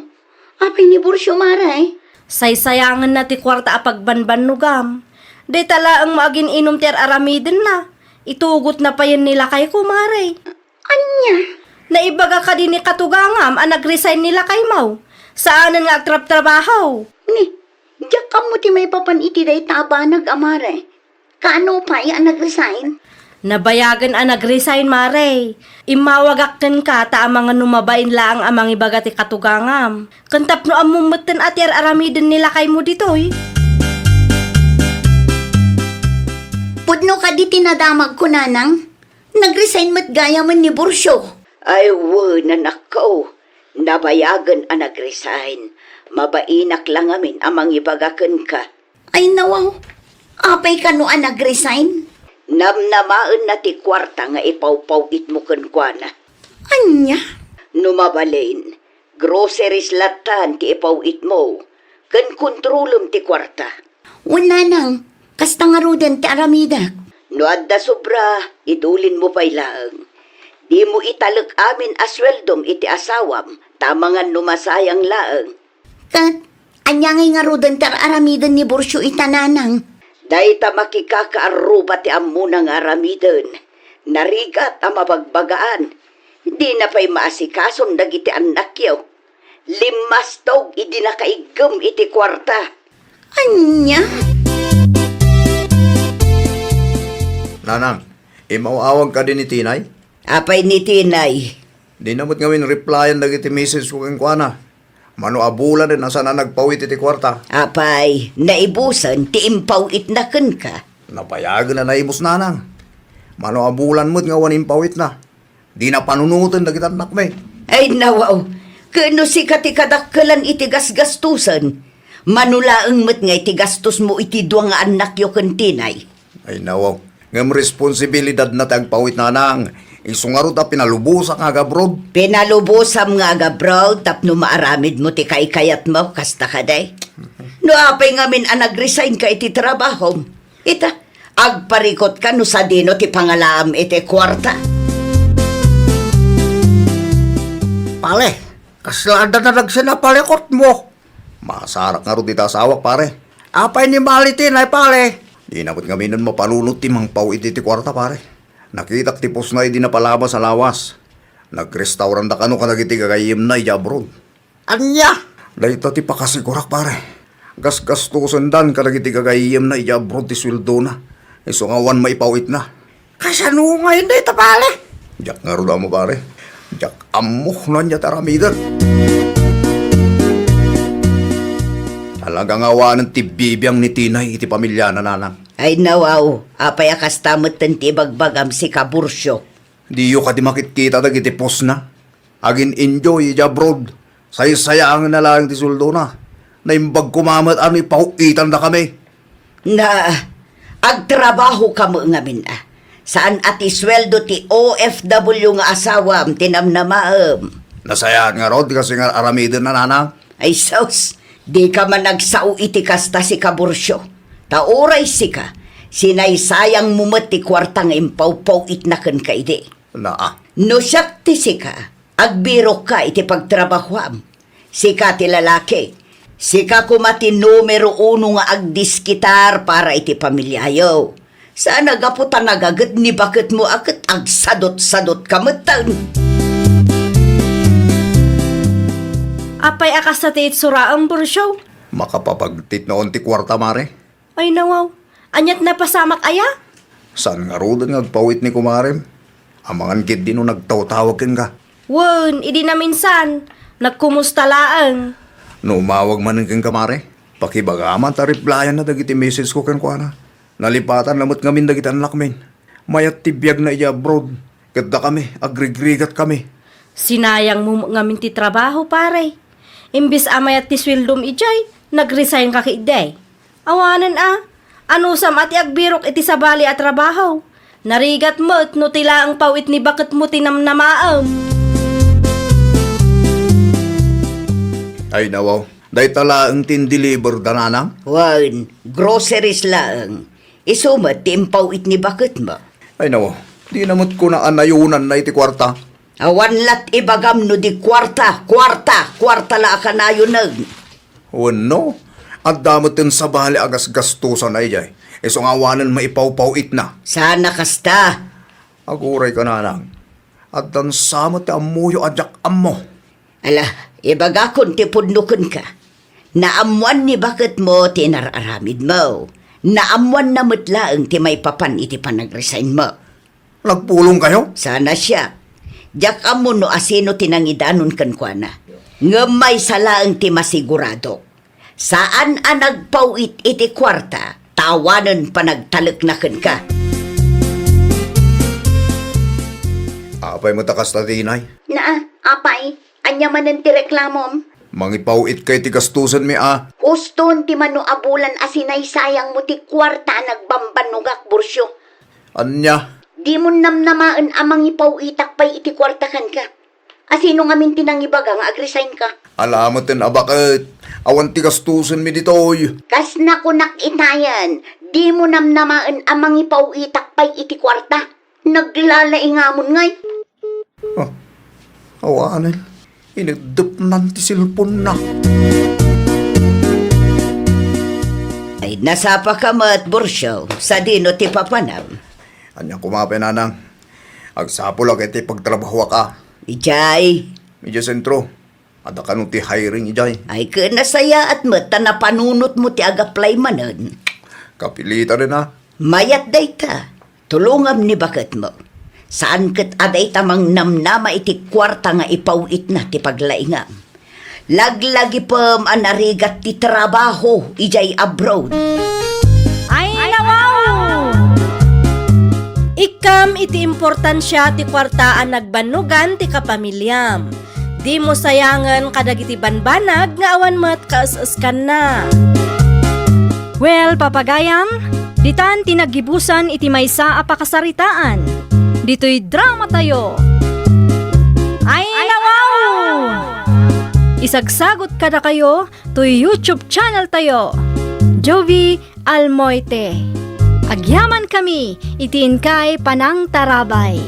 Apay ni Bursyo, Mare. Saysayangan na ti kwarta apagbanban nugam. Di tala ang maagin inom ti aramidin na. Itugot na pa yan nilakay ko, Mare. Anya? Naibaga ka din ni katugangam ang nag-resign nila kay Mau. Saanan nga agtrap-trabaho? Ni, diyak ka mo ti may papaniti day tabanag, Amare. Kano pa ang nag-resign? Nabayagan ang nag-resign, Mare. Imawagakan ka ta ang mga numabain lang amang ibaga ti katugangam. Kantap no amumutan at aramidin nila kay mo ditoy. Pudno ka di tinadamag ko, Nanang. Nag-resign mat gaya man ni Bursyo. Ay, nanak ko. Nabayagan ang nag-resign. Mabainak lang amin amang ibagakan ka. Ay, nawaw. Apay ka no ang nag-resign? Namnamaan na ti kwarta nga ipawpawit mo kankwana. Anya? Numabalain. Groceries latan ti ipawit mo. Kan kontrolum ti kwarta. Wala nang. Kasta nga ruden ti aramidak. No adda sobra, idulin mo pa'y laang. Di mo italak amin asweldom iti asawam, tamangan numasayang laang. Kat, anyangay nga rodan tar aramidan ni Bursyo itananang. Day ta makikakaaruba ti amuna nga aramidan. Narigat ang mabagbagaan. Di na pa'y maasikason dagiti anak yaw. Limas tog idi na kaigam iti kwarta. Anya? Nanang, imawawag ka din ni Tinay? Apay ni Tinay. Di namot ngawin replyan dagiti message ko kang kuana. Mano abulan din nasa na nagpawit iti kwarta. Apay, naibusan ti impawit na ken ka. Napayagan na naibos nanang. Mano abulan mo't nga wanin pawit na. Di na panunutan dagiti anak me. Ay nawaw, kano si katikadakkelan iti gasgastusan. Manulaang met nga iti gastos mo iti duwa nga anak yo ken Tinay. Ay nawaw, ngam responsibilidad na tagpawit nanang. Isungarot a pinalubusak nga gabrod. Pinalubosam nga gabraw tapno maaramid mo ti kaikayat mo kasta ka day. No apay ngamin ang nag-resign ka iti trabaho. Ita, agparikot ka no sa dino ti pangalaam iti kwarta. Pale, kaslada na nagsinapalikot mo. Masarak nga ro ti tasawak pare. Apay ni Malitinay, pale. Di napot nga minan mapalunot ti mang pawit iti kwarta pare. Nakitak tipos na di na palabas sa lawas. Nag-restaurant da kano ka nagiti gagayim na ijabron. Anya? Dahito ti pakasigurak pare. Gas-gastusan dan kadagiti kagayem na ijabro ti sweldo na. Iso nga wan maipawit na. Kasano ngayon da ita pare? Jak nga ruda mo pare. Jak amuh na niya taramidan. Talaga nga wanan ti bibiyang ni Tinay iti pamilya na nanang. Ay nawaw, apay akastamot ti bagbagam si Kabursyo. Di yu ka di makitkita dagiti pos na. Agin enjoy ijabroad. Say-sayang na lang ti sweldo na. Naimbag kumamat ano ipahukitan na kami. Na, agtrabaho ka mo ngamin Saan ati sweldo ti OFW nga asawam tinamnamaam. Nasayaan nga rod kasi nga aramidin na nanang. Ay sos, di ka man nagsao iti kasta si Kabursyo. Tauray si ka, sinaysayang mumat ti kwarta nga impaw-paw itnakan ka iti. No siyak ti si ka, agbiro ka iti pagtrabahoam. Si ka ti lalaki. Sika kumati numero 1 nga agdiskitar para iti pamilyayo. Saan nagaputan nagagat ni bakit mo akit agsadot-sadot kamatan. Apay akas sa tiit sura ang bursyo. Makapapagtit noon ti kwarta mare. Ay nawaw, anyat na pasamak aya? Saan nga rodan nga agpawit ni kumarem? Amangan kid din no nagtaw-tawag ka. Wen, idi na minsan. Nagkumusta laang. No umawag man ng kamare. Pakibagaman ta replyan na dagiti message ko ken kuana. Nalipatan lamot ngamin dagiti anak min. Mayat tibiyag na iya abroad. Kadda kami, agrigrigat kami. Sinayang mo ngamin ti trabaho pare. Imbis amayat ti swildom ijay, nag-resign ka kiday. Awanan ano sam ati agbirok iti sabali at trabaho. Narigat mo't no tila ang pawit ni bakit mo tinamnamaam. Ay nawaw, day tala ang tin-deliver dananang? Wan, groceries lang. Isumat timpaw it ni bakit mo. Ay nawaw, di namot ko na anayunan na iti kwarta. Awan lat ibagam no di kwarta la akanayunag. No, at damotin sa bali agas gastusan na ijay. Iso nga wanan maipaw-paw it na. Sana kasta. Aguray ka nanang. At dan samot ti amuyo adyak ammo. Ala, ibagakon ti pudnukon ka. Naamuan ni bakit mo tinararamid mo. Naamuan na mutlaang ti may papan iti panag-resign mo. Nagpulong kayo? Sana siya. Diyak amo no asino tinangidanon kan kwa na. Ngamay salaang ti masigurado. Saan ang nagpawit iti kwarta, tawanan panagtalak na kan ka. Apay mo takas na tinay. Apay, anya manan ti reklamom. Mangipawit kay ti gastusan mi Uston ti mano abulan asinay sayang mo ti kwarta nagbambanugak bursyo. Anya? Di mo namnamaan amang ipawitak pay iti kwarta kan ka. Asino nga minti nang ibaga nga agresign ka. Alamotin abakit. Awan ti gastusan mi ditoy. Kas na ko nakitayan, di mo namnamaan amang ipawitak pay iti kwarta. Naglalaingamon ngay. Awanan. Inagdap nan ti silpon na. Ay nasapa ka mat bursyo sa dino ti papanam. Anya kumapay nanang. Agsapo lang iti pagtrabaho ka. Ijay. Medyo sentro. Ada ka ti hiring ijay. Ay kanasaya at mata na panunot mo ti agaplay manan. Kapilita rin Mayat day ta. Tulungam ni bakit mo. Saan kat aday tamang namnama iti kwarta nga ipawit na ti paglaingam. Laglagi pam anarigat ti trabaho ijay abroad. Ay nawaw! Ikam iti importansya ti kwartaan nagbanugan ti kapamilyam. Di mo sayangan kadagiti banbanag nga awan mat kaas-askan na. Well, papagayam, ditan tinagibusan iti maysa a pakasaritaan. Dito'y drama tayo. Ay nawaw! Isagsagot kada kayo to YouTube channel tayo. Jovi Almoite. Agyaman kami, itiin kay Panang Tarabay.